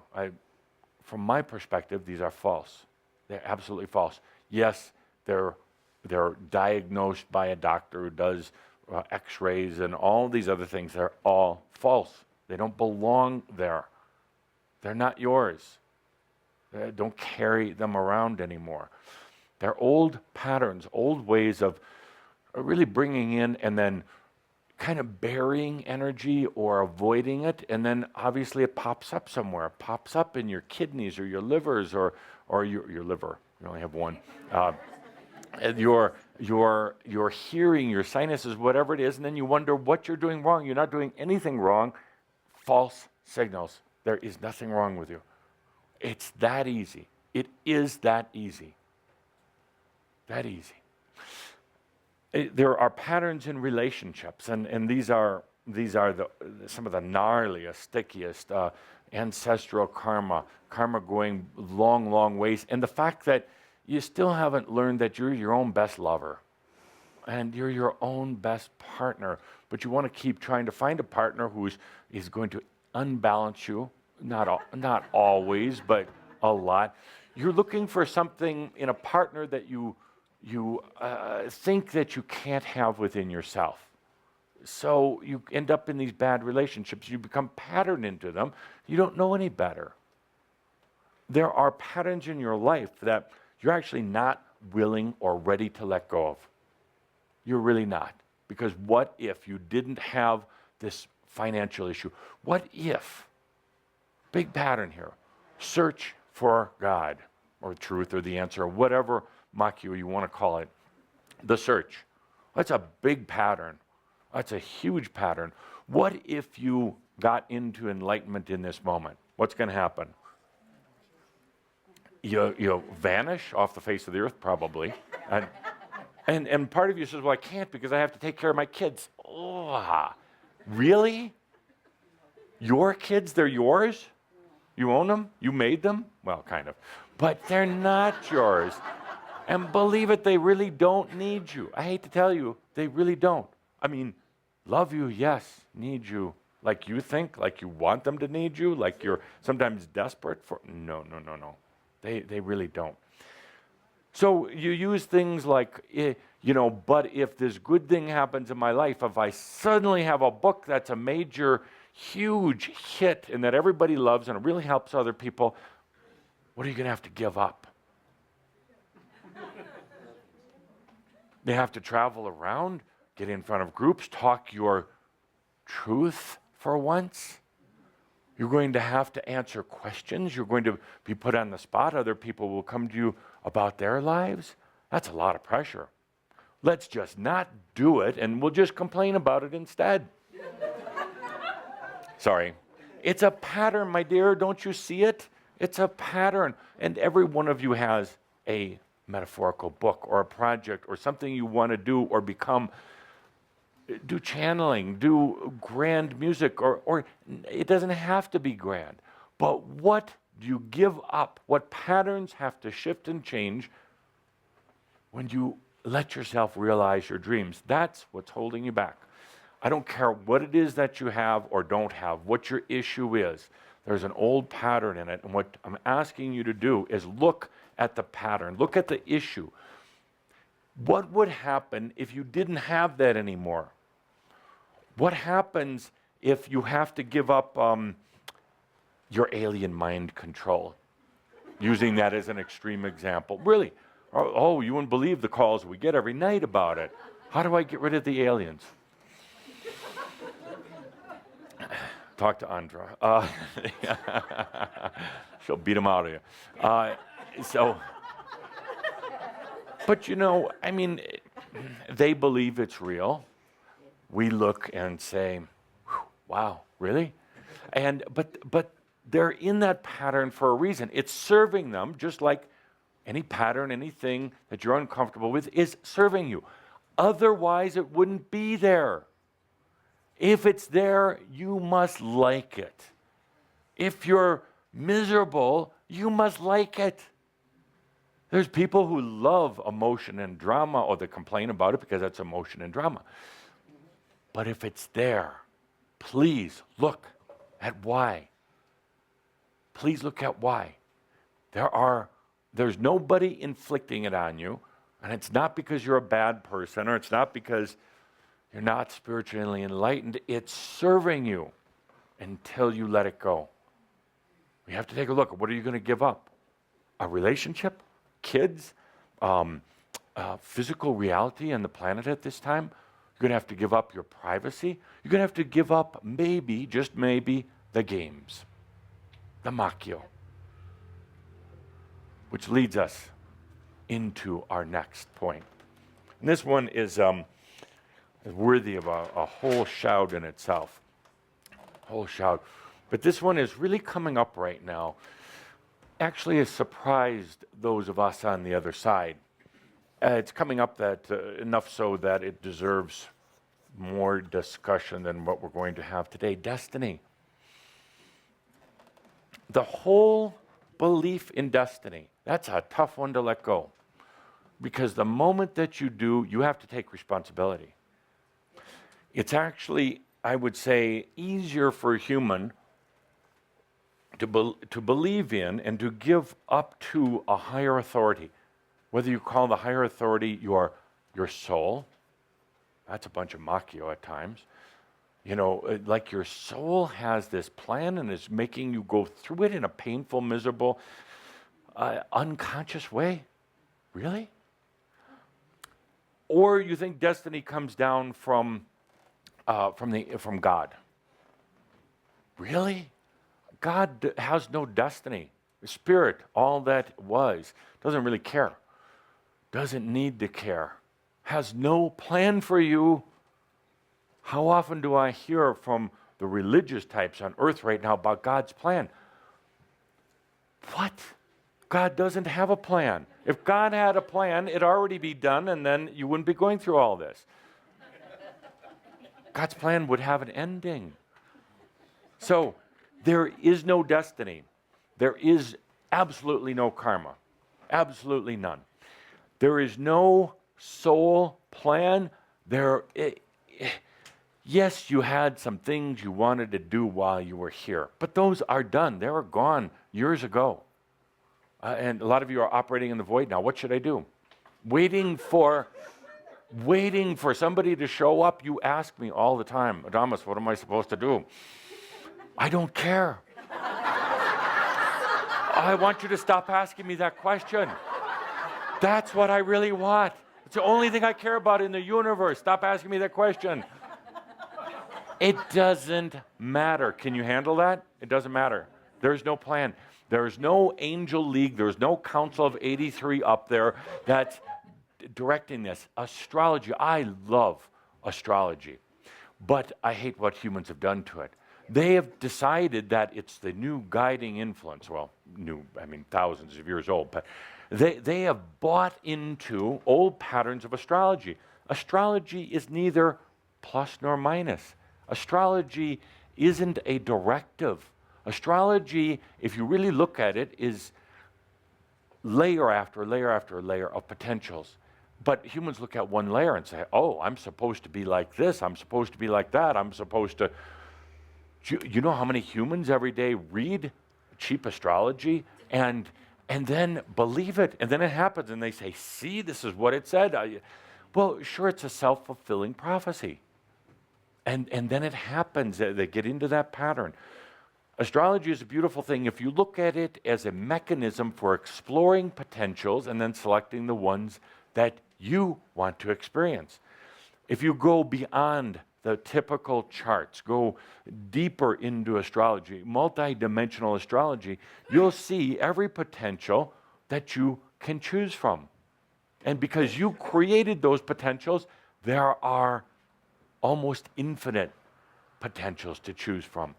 from my perspective, these are false. They're absolutely false. Yes, they're diagnosed by a doctor who does x-rays and all these other things. They're all false. They don't belong there. They're not yours. Don't carry them around anymore. They're old patterns, old ways of really bringing in and then kind of burying energy or avoiding it, and then obviously it pops up somewhere. It pops up in your kidneys or your livers or your liver. You only have one. And your hearing, your sinuses, whatever it is, and then you wonder what you're doing wrong. You're not doing anything wrong. False signals. There is nothing wrong with you. It's that easy. It is that easy. That easy. There are patterns in relationships, and these are some of the gnarliest, stickiest ancestral karma going long, long ways. And the fact that you still haven't learned that you're your own best lover and you're your own best partner, but you want to keep trying to find a partner who is going to unbalance you, not always, but a lot. You're looking for something in a partner that you think that you can't have within yourself. So you end up in these bad relationships. You become patterned into them. You don't know any better. There are patterns in your life that you're actually not willing or ready to let go of. You're really not. Because what if you didn't have this financial issue? What if? Big pattern here. Search for God or truth or the answer or whatever Makyu you want to call it. The search. That's a big pattern. That's a huge pattern. What if you got into enlightenment in this moment? What's going to happen? You'll vanish off the face of the earth, probably. And part of you says, well, I can't because I have to take care of my kids. Oh, really? Your kids, they're yours? You own them? You made them? Well, kind of. But they're not yours. And believe it, they really don't need you. I hate to tell you, they really don't. I mean, love you, yes. Need you, like you think, like you want them to need you, like you're sometimes desperate for. No. They really don't. So you use things like, but if this good thing happens in my life, if I suddenly have a book that's a major, huge hit and that everybody loves and it really helps other people, what are you going to have to give up? They have to travel around, get in front of groups, talk your truth for once. You're going to have to answer questions. You're going to be put on the spot. Other people will come to you about their lives. That's a lot of pressure. Let's just not do it, and we'll just complain about it instead. Sorry. It's a pattern, my dear. Don't you see it? It's a pattern. And every one of you has a metaphorical book or a project or something you want to do or become. Do channeling, do grand music, or it doesn't have to be grand. But what do you give up? What patterns have to shift and change when you let yourself realize your dreams? That's what's holding you back. I don't care what it is that you have or don't have, what your issue is. There's an old pattern in it, and what I'm asking you to do is look at the pattern, look at the issue. What would happen if you didn't have that anymore? What happens if you have to give up your alien mind control? Using that as an extreme example. Really, you wouldn't believe the calls we get every night about it. How do I get rid of the aliens? Talk to Andra. She'll beat them out of you. But they believe it's real. We look and say, wow, really? But they're in that pattern for a reason. It's serving them, just like any pattern, anything that you're uncomfortable with is serving you. Otherwise, it wouldn't be there. If it's there, you must like it. If you're miserable, you must like it. There's people who love emotion and drama, or they complain about it because that's emotion and drama. But if it's there, please look at why. Please look at why. There's nobody inflicting it on you, and it's not because you're a bad person, or it's not because you're not spiritually enlightened. It's serving you until you let it go. You have to take a look at what are you going to give up? A relationship? Kids? Physical reality on the planet at this time? You're going to have to give up your privacy. You're going to have to give up maybe, just maybe, the games. The Makyo. Which leads us into our next point. And this one is worthy of a whole Shoud in itself. Whole Shoud. But this one is really coming up right now. Actually has surprised those of us on the other side. It's coming up that enough so that it deserves more discussion than what we're going to have today. Destiny. The whole belief in destiny, that's a tough one to let go. Because the moment that you do, you have to take responsibility. It's actually, I would say, easier for a human to believe in and to give up to a higher authority. Whether you call the higher authority your soul, that's a bunch of Makyo at times. Like your soul has this plan and is making you go through it in a painful, miserable, unconscious way. Really? Or you think destiny comes down from God. Really? God has no destiny. The Spirit, all that was, doesn't really care. Doesn't need to care. Has no plan for you. How often do I hear from the religious types on earth right now about God's plan? What? God doesn't have a plan. If God had a plan, it'd already be done, and then you wouldn't be going through all this. God's plan would have an ending. So, there is no destiny. There is absolutely no karma. Absolutely none. There is no soul plan. Yes, you had some things you wanted to do while you were here, but those are done. They were gone years ago. And a lot of you are operating in the void now. What should I do? Waiting for somebody to show up. You ask me all the time, Adamus, what am I supposed to do? I don't care. I want you to stop asking me that question. That's what I really want. It's the only thing I care about in the universe. Stop asking me that question. It doesn't matter. Can you handle that? It doesn't matter. There's no plan. There's no angel league. There's no council of 83 up there that's directing this. Astrology, I love astrology, but I hate what humans have done to it. They have decided that it's the new guiding influence. Well, new, I mean thousands of years old, but they have bought into old patterns of astrology. Astrology is neither plus nor minus. Astrology isn't a directive. Astrology, if you really look at it, is layer after layer after layer of potentials. But humans look at one layer and say, oh, I'm supposed to be like this, I'm supposed to be like that, I'm supposed to... You know how many humans every day read cheap astrology and then believe it, and then it happens, and they say, see, this is what it said. Well, sure, it's a self-fulfilling prophecy. And then it happens, they get into that pattern. Astrology is a beautiful thing if you look at it as a mechanism for exploring potentials and then selecting the ones that you want to experience. If you go beyond the typical charts, go deeper into astrology, multi-dimensional astrology, you'll see every potential that you can choose from. And because you created those potentials, there are almost infinite potentials to choose from.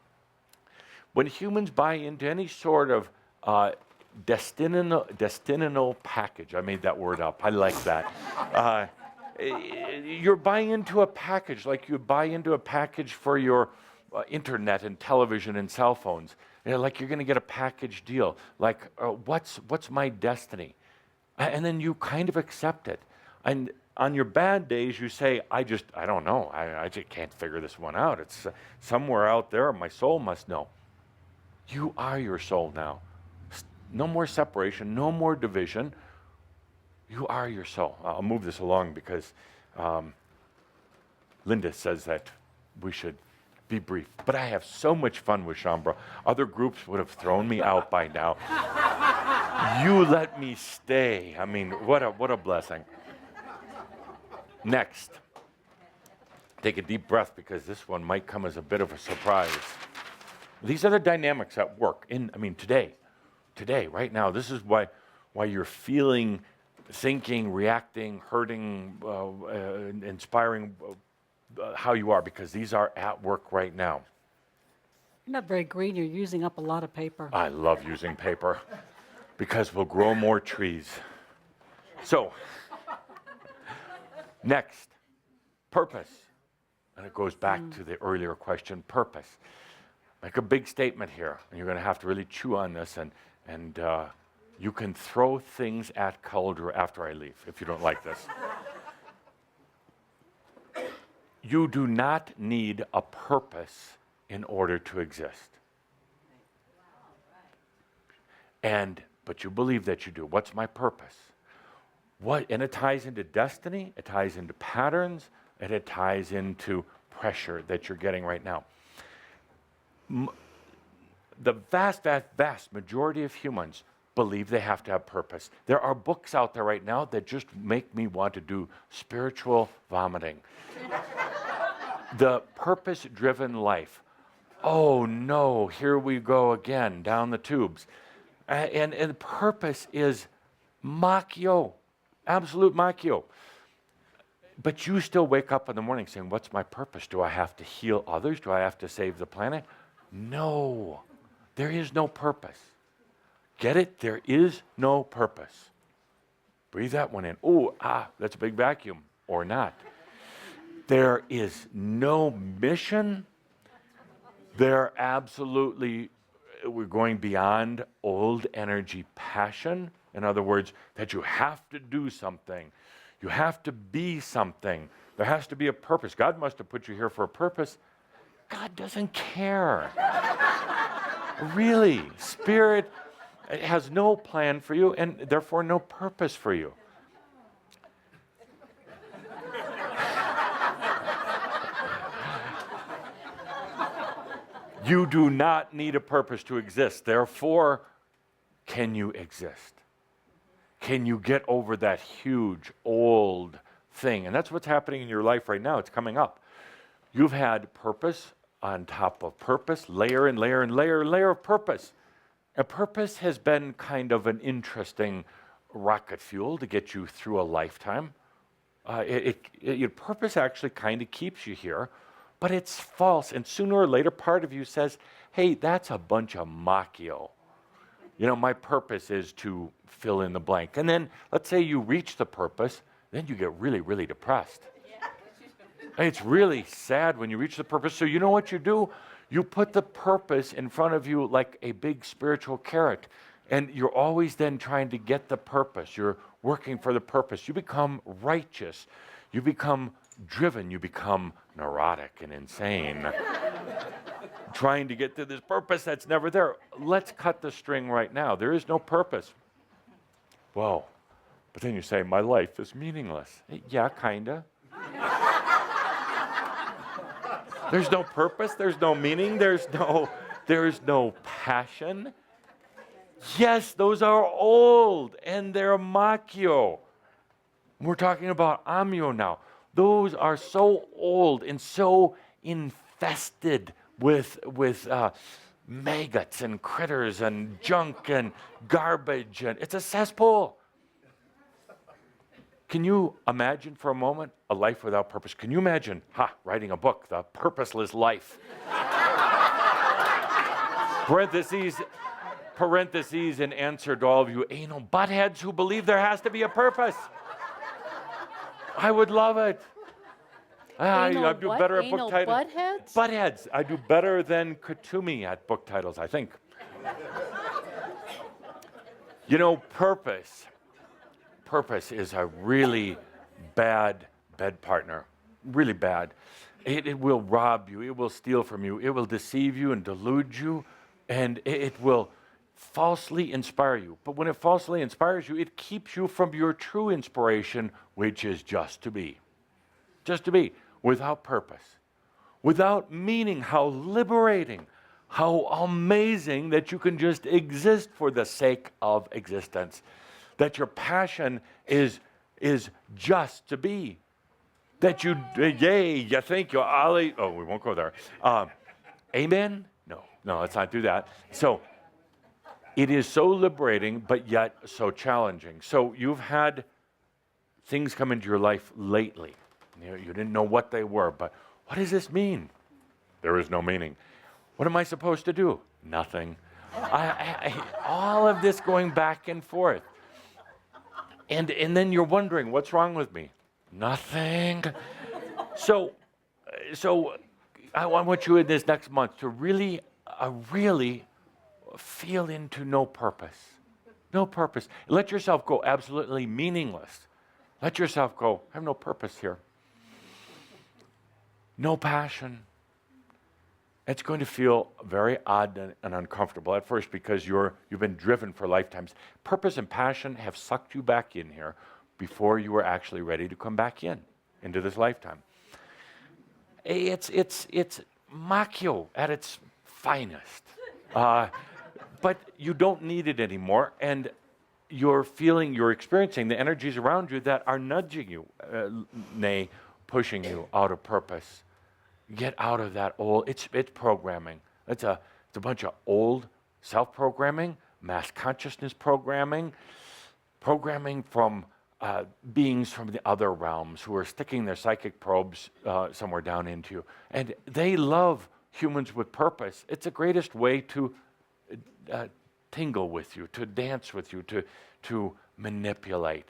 When humans buy into any sort of destinal package, I made that word up, I like that. You're buying into a package like you buy into a package for your internet and television and cell phones. You know, like you're going to get a package deal. Like, what's my destiny? And then you kind of accept it. And on your bad days, you say, I don't know. I just can't figure this one out. It's somewhere out there. My soul must know. You are your soul now. No more separation, no more division. You are your soul. I'll move this along because Linda says that we should be brief. But I have so much fun with Shaumbra. Other groups would have thrown me out by now. You let me stay. I mean, what a blessing. Next, take a deep breath because this one might come as a bit of a surprise. These are the dynamics at work today, right now. This is why you're feeling, thinking, reacting, hurting, inspiring how you are, because these are at work right now. You're not very green. You're using up a lot of paper. I love using paper because we'll grow more trees. So, next, purpose. And it goes back to the earlier question, purpose. Make a big statement here, and you're going to have to really chew on this, and you can throw things at Calder after I leave if you don't like this. You do not need a purpose in order to exist. But you believe that you do. What's my purpose? And it ties into destiny, it ties into patterns, and it ties into pressure that you're getting right now. The vast, vast, vast majority of humans believe they have to have purpose. There are books out there right now that just make me want to do spiritual vomiting. The purpose-driven life. Oh no, here we go again, down the tubes. And purpose is macchio, absolute macchio. But you still wake up in the morning saying, what's my purpose? Do I have to heal others? Do I have to save the planet? No, there is no purpose. Get it? There is no purpose. Breathe that one in. That's a big vacuum, or not. There is no mission. We're going beyond old energy passion. In other words, that you have to do something. You have to be something. There has to be a purpose. God must have put you here for a purpose. God doesn't care. Really. Spirit has no plan for you and therefore no purpose for you. You do not need a purpose to exist. Therefore, can you exist? Can you get over that huge, old thing? And that's what's happening in your life right now. It's coming up. You've had purpose on top of purpose, layer and layer and layer and layer of purpose. A purpose has been kind of an interesting rocket fuel to get you through a lifetime. Your purpose actually kind of keeps you here, but it's false. And sooner or later, part of you says, hey, that's a bunch of macchio. You know, my purpose is to fill in the blank. And then let's say you reach the purpose, then you get really, really depressed. It's really sad when you reach the purpose. So you know what you do? You put the purpose in front of you like a big spiritual carrot. And you're always then trying to get the purpose. You're working for the purpose. You become righteous. You become driven. You become neurotic and insane. Trying to get to this purpose that's never there. Let's cut the string right now. There is no purpose. Whoa. But then you say, my life is meaningless. Yeah, kinda. There's no purpose, there's no meaning, there's no passion. Yes, those are old and they're macchio. We're talking about amio now. Those are so old and so infested with maggots and critters and junk and garbage, and it's a cesspool. Can you imagine for a moment a life without purpose? Can you imagine, writing a book, The Purposeless Life? parentheses in answer to all of you anal buttheads who believe there has to be a purpose. I would love it. I do better at book titles. Buttheads? Buttheads. I do better than Katumi at book titles, I think. You know, purpose is a really bad bed partner, really bad. It will rob you, it will steal from you, it will deceive you and delude you, and it will falsely inspire you. But when it falsely inspires you, it keeps you from your true inspiration, which is just to be, without purpose, without meaning. How liberating, how amazing that you can just exist for the sake of existence. That your passion is just to be. That you thank you, Ali. Oh, we won't go there. Amen? No, let's not do that. So it is so liberating, but yet so challenging. So you've had things come into your life lately. You didn't know what they were, but what does this mean? There is no meaning. What am I supposed to do? Nothing. All of this going back and forth. And then you're wondering, what's wrong with me? Nothing. So I want you in this next month to really feel into no purpose. No purpose. Let yourself go absolutely meaningless. Let yourself go, I have no purpose here. No passion. It's going to feel very odd and uncomfortable at first because you've been driven for lifetimes. Purpose and passion have sucked you back in here before you were actually ready to come back into this lifetime. It's macchio at its finest. But you don't need it anymore, and you're experiencing the energies around you that are nudging you, pushing you out of purpose. Get out of that old, it's programming. It's a bunch of old self-programming, mass consciousness programming from beings from the other realms who are sticking their psychic probes somewhere down into you. And they love humans with purpose. It's the greatest way to tingle with you, to dance with you, to manipulate.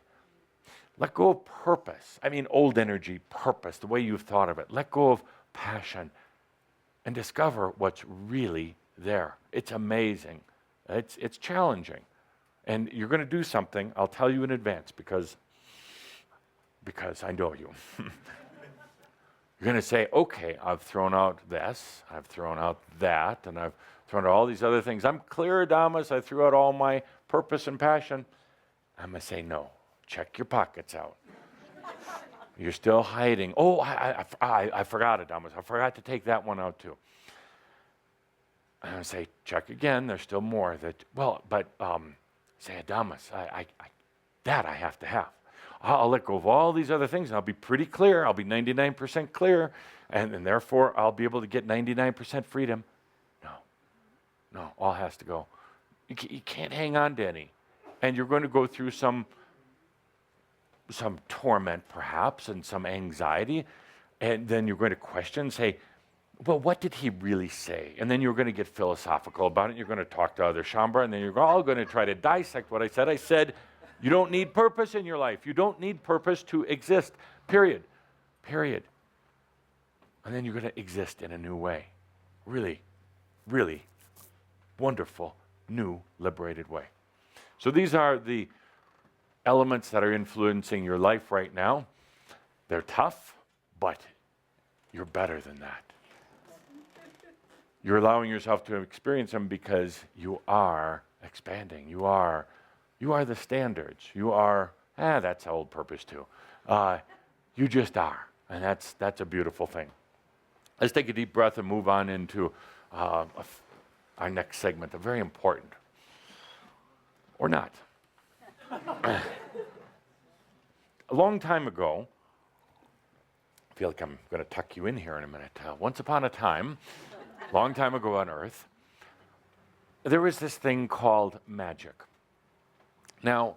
Let go of purpose. I mean, old energy, purpose, the way you've thought of it. Let go of passion and discover what's really there. It's amazing. It's challenging. And you're going to do something, I'll tell you in advance, because because I know you. You're going to say, okay, I've thrown out this, I've thrown out that, and I've thrown out all these other things. I'm clear, Adamus. I threw out all my purpose and passion. I'm going to say, no. Check your pockets out. You're still hiding. Oh, I forgot, Adamus. I forgot to take that one out too. I'm going to say, check again. There's still more. Say, Adamus, that I have to have. I'll let go of all these other things, and I'll be pretty clear. I'll be 99% clear, and therefore I'll be able to get 99% freedom. No, all has to go. You can't hang on to any. And you're going to go through some torment, perhaps, and some anxiety, and then you're going to question, say, well, what did he really say? And then you're going to get philosophical about it. You're going to talk to other Shambra, and then you're all going to try to dissect what I said. I said, you don't need purpose in your life. You don't need purpose to exist, period. And then you're going to exist in a new way. Really, really wonderful, new, liberated way. So these are the elements that are influencing your life right now. They're tough, but you're better than that. You're allowing yourself to experience them because you are expanding. You are the standards. You are, that's old purpose too. You just are, and that's a beautiful thing. Let's take a deep breath and move on into our next segment, a very important, or not. A long time ago, I feel like I'm going to tuck you in here in a minute. Once upon a time, long time ago on Earth, there was this thing called magic. Now,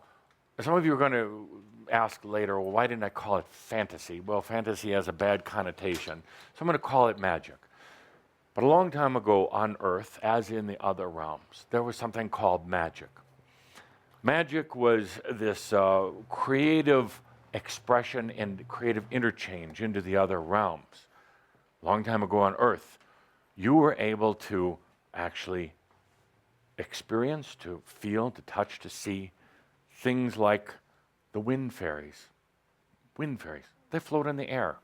some of you are going to ask later, well, why didn't I call it fantasy? Well, fantasy has a bad connotation, so I'm going to call it magic. But a long time ago on Earth, as in the other realms, there was something called magic. Magic was this creative expression and creative interchange into the other realms. A long time ago on Earth, you were able to actually experience, to feel, to touch, to see things like the wind fairies. Wind fairies, they float in the air.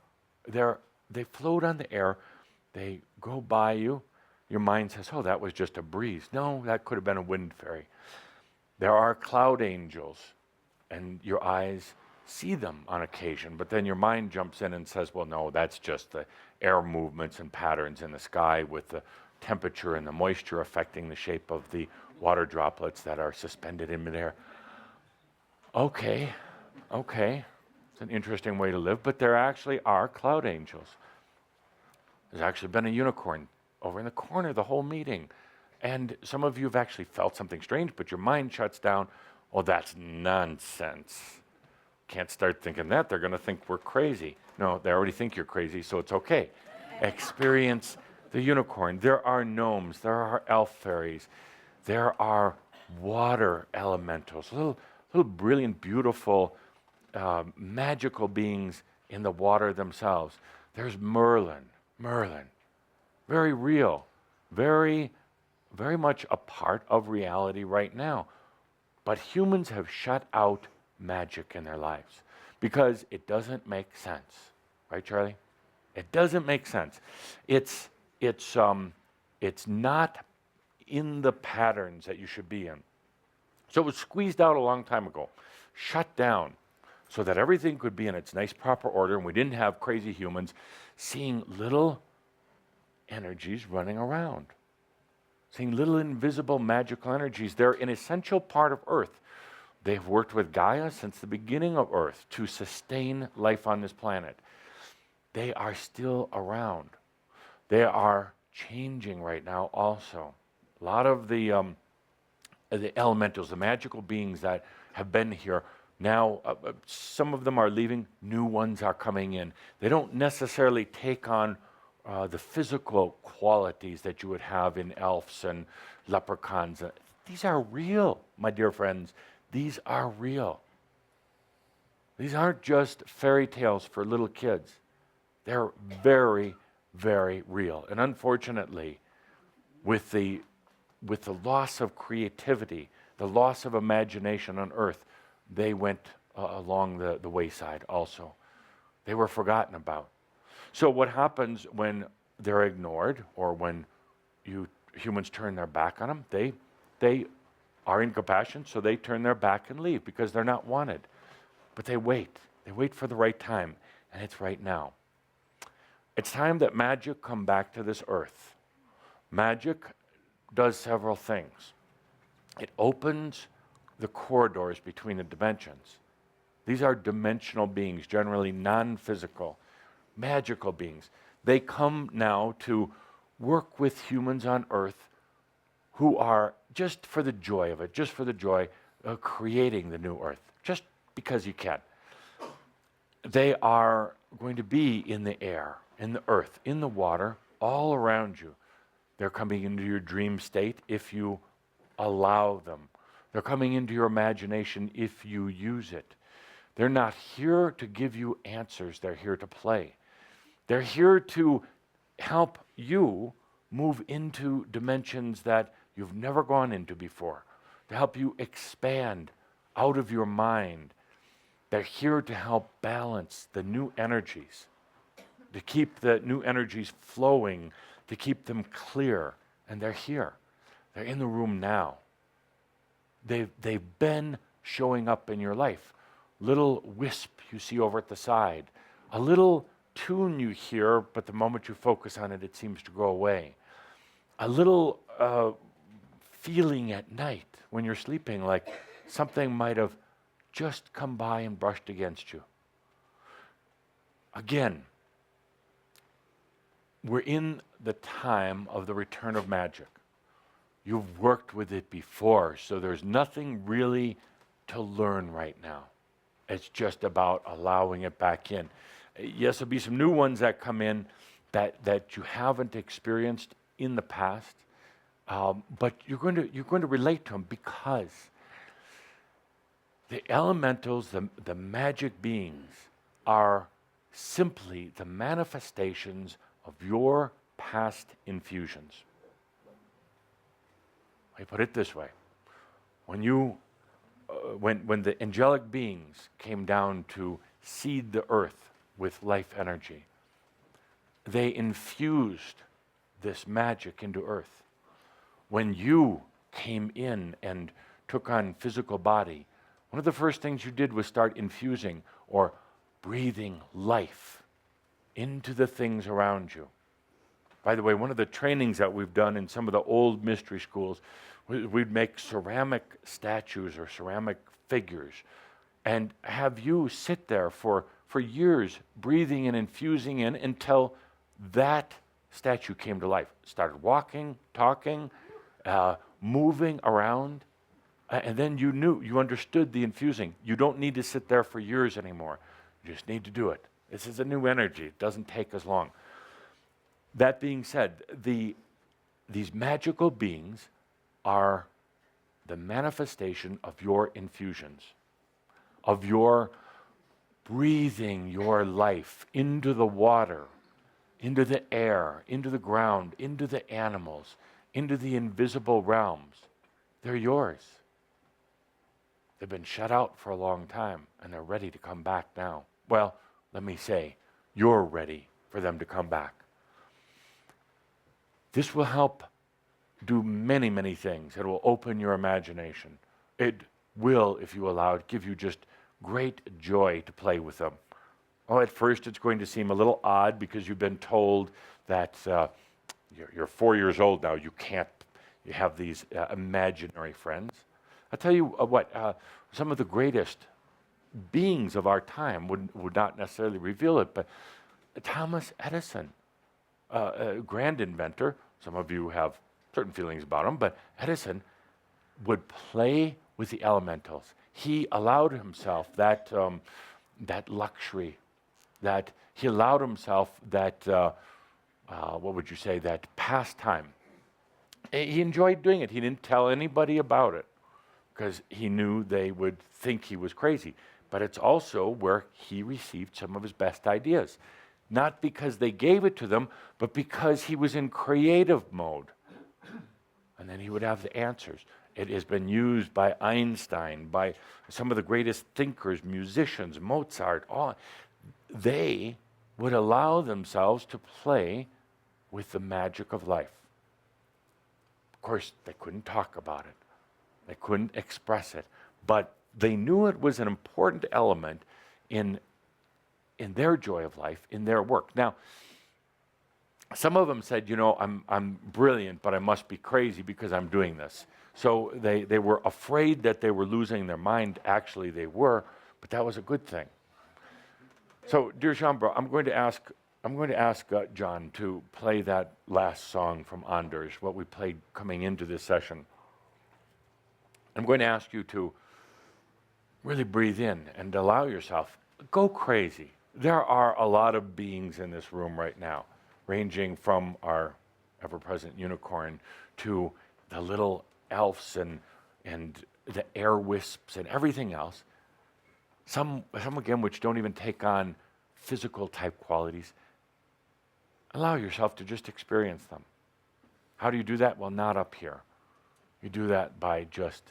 They float on the air. They go by you. Your mind says, oh, that was just a breeze. No, that could have been a wind fairy. There are cloud angels, and your eyes see them on occasion, but then your mind jumps in and says, well, no, that's just the air movements and patterns in the sky with the temperature and the moisture affecting the shape of the water droplets that are suspended in midair. Okay, it's an interesting way to live, but there actually are cloud angels. There's actually been a unicorn over in the corner the whole meeting. And some of you have actually felt something strange, but your mind shuts down. Oh, that's nonsense. Can't start thinking that. They're going to think we're crazy. No, they already think you're crazy, so it's okay. Experience the unicorn. There are gnomes. There are elf fairies. There are water elementals, little brilliant, beautiful, magical beings in the water themselves. There's Merlin, very real, very much a part of reality right now. But humans have shut out magic in their lives because it doesn't make sense. Right, Charlie? It doesn't make sense. It's not in the patterns that you should be in. So it was squeezed out a long time ago, shut down, so that everything could be in its nice proper order and we didn't have crazy humans seeing little energies running around. Seeing little invisible magical energies. They're an essential part of Earth. They've worked with Gaia since the beginning of Earth to sustain life on this planet. They are still around. They are changing right now also. A lot of the elementals, the magical beings that have been here, now some of them are leaving, new ones are coming in. They don't necessarily take on the physical qualities that you would have in elves and leprechauns. These are real, my dear friends. These are real. These aren't just fairy tales for little kids. They're very, very real. And unfortunately, with the loss of creativity, the loss of imagination on Earth, they went along the wayside also. They were forgotten about. So what happens when they're ignored or when humans turn their back on them? They are incompassionate, so they turn their back and leave because they're not wanted. But they wait. They wait for the right time, and it's right now. It's time that magic come back to this earth. Magic does several things. It opens the corridors between the dimensions. These are dimensional beings, generally non-physical, magical beings. They come now to work with humans on earth who are, just for the joy of it, just for the joy of creating the new earth, just because you can. They are going to be in the air, in the earth, in the water, all around you. They're coming into your dream state if you allow them. They're coming into your imagination if you use it. They're not here to give you answers. They're here to play. They're here to help you move into dimensions that you've never gone into before, to help you expand out of your mind. They're here to help balance the new energies, to keep the new energies flowing, to keep them clear. And they're here. They're in the room now. They've been showing up in your life. Little wisp you see over at the side, a little tune you hear, but the moment you focus on it, it seems to go away. A little feeling at night when you're sleeping, like something might have just come by and brushed against you. Again, we're in the time of the return of magic. You've worked with it before, so there's nothing really to learn right now. It's just about allowing it back in. Yes, there'll be some new ones that come in that you haven't experienced in the past, but you're going to relate to them because the elementals, the magic beings, are simply the manifestations of your past infusions. I put it this way: when the angelic beings came down to seed the earth with life energy, they infused this magic into earth. When you came in and took on physical body, one of the first things you did was start infusing or breathing life into the things around you. By the way, one of the trainings that we've done in some of the old mystery schools, we'd make ceramic statues or ceramic figures and have you sit there for years, breathing and infusing in until that statue came to life. Started walking, talking, moving around, and then you understood the infusing. You don't need to sit there for years anymore. You just need to do it. This is a new energy. It doesn't take as long. That being said, these magical beings are the manifestation of your infusions, of your breathing your life into the water, into the air, into the ground, into the animals, into the invisible realms. They're yours. They've been shut out for a long time, and they're ready to come back now. Well, let me say, you're ready for them to come back. This will help do many, many things. It will open your imagination. It will, if you allow it, give you just great joy to play with them. Oh, at first it's going to seem a little odd because you've been told that you're 4 years old now. You have these imaginary friends. I'll tell you what, some of the greatest beings of our time would not necessarily reveal it, but Thomas Edison, a grand inventor, some of you have certain feelings about him, but Edison would play with the elementals. He allowed himself that luxury, that he allowed himself that, what would you say, that pastime. He enjoyed doing it. He didn't tell anybody about it because he knew they would think he was crazy. But it's also where he received some of his best ideas. Not because they gave it to them, but because he was in creative mode. And then he would have the answers. It has been used by Einstein, by some of the greatest thinkers, musicians, Mozart. All. they would allow themselves to play with the magic of life. Of course, they couldn't talk about it. They couldn't express it, but they knew it was an important element in their joy of life, in their work. Now, some of them said, I'm brilliant, but I must be crazy because I'm doing this. So they were afraid that they were losing their mind. Actually, they were, but that was a good thing. So, dear Jean-Bro, I'm going to ask John to play that last song from Anders, what we played coming into this session. I'm going to ask you to really breathe in and allow yourself, go crazy. There are a lot of beings in this room right now, ranging from our ever-present unicorn to the little elves and the air wisps and everything else. Some again, which don't even take on physical type qualities. Allow yourself to just experience them. How do you do that? Well, not up here. You do that by just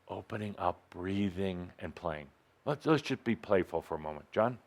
opening up, breathing, and playing. Let's just be playful for a moment. John?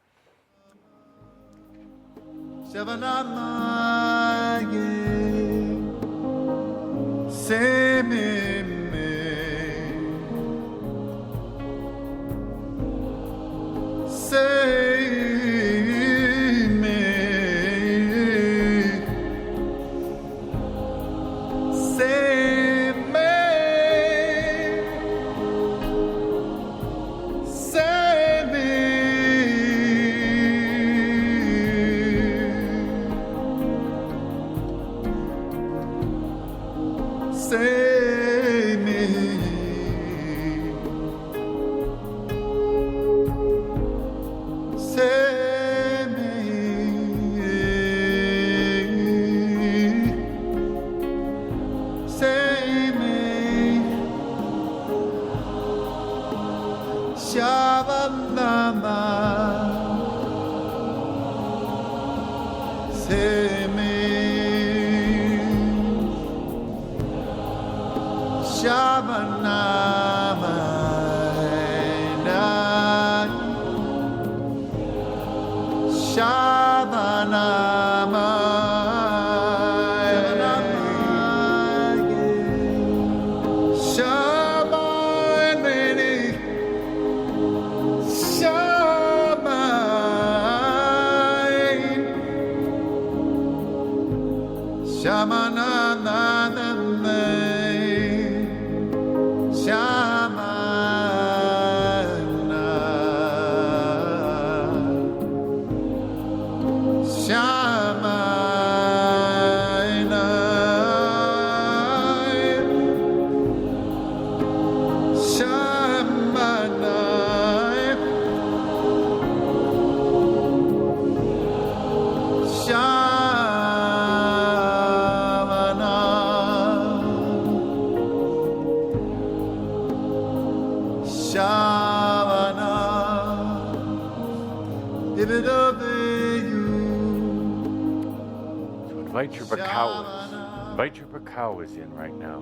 Invite your Bakawas in right now.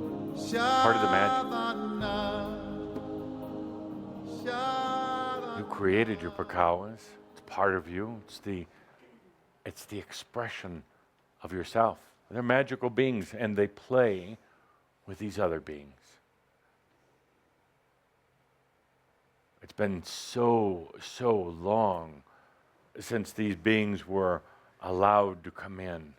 Part of the magic. You created your Bakawas. It's part of you. It's the expression of yourself. They're magical beings, and they play with these other beings. It's been so long since these beings were allowed to come in.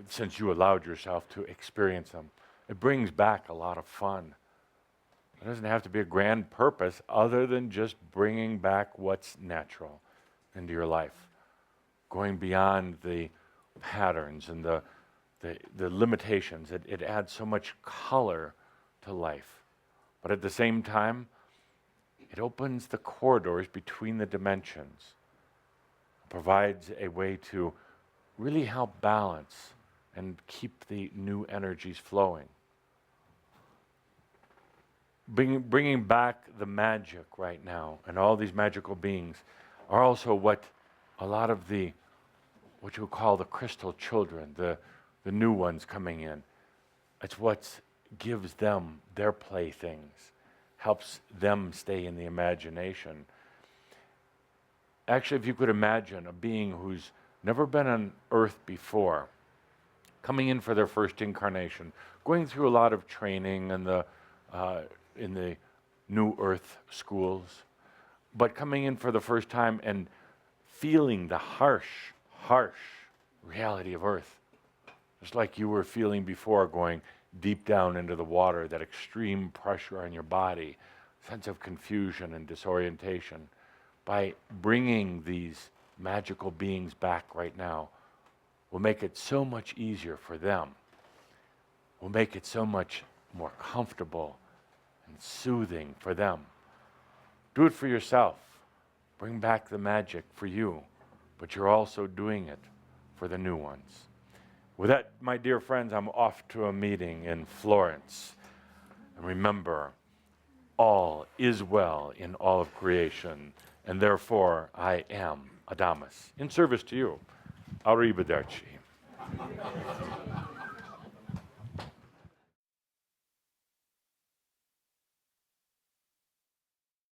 Since you allowed yourself to experience them. It brings back a lot of fun. It doesn't have to be a grand purpose other than just bringing back what's natural into your life. Going beyond the patterns and the limitations. It adds so much color to life. But at the same time, it opens the corridors between the dimensions. It provides a way to really help balance and keep the new energies flowing. Bringing back the magic right now, and all these magical beings are also what a lot of what you call the crystal children, the new ones coming in. It's what gives them their playthings, helps them stay in the imagination. Actually, if you could imagine a being who's never been on Earth before, coming in for their first incarnation, going through a lot of training in the New Earth schools, but coming in for the first time and feeling the harsh reality of Earth. Just like you were feeling before, going deep down into the water, that extreme pressure on your body, sense of confusion and disorientation. By bringing these magical beings back right now, will make it so much easier for them. Will make it so much more comfortable and soothing for them. Do it for yourself. Bring back the magic for you, but you're also doing it for the new ones. With that, my dear friends, I'm off to a meeting in Florence. And remember, all is well in all of creation, and therefore I am Adamus, in service to you. Arrivederci.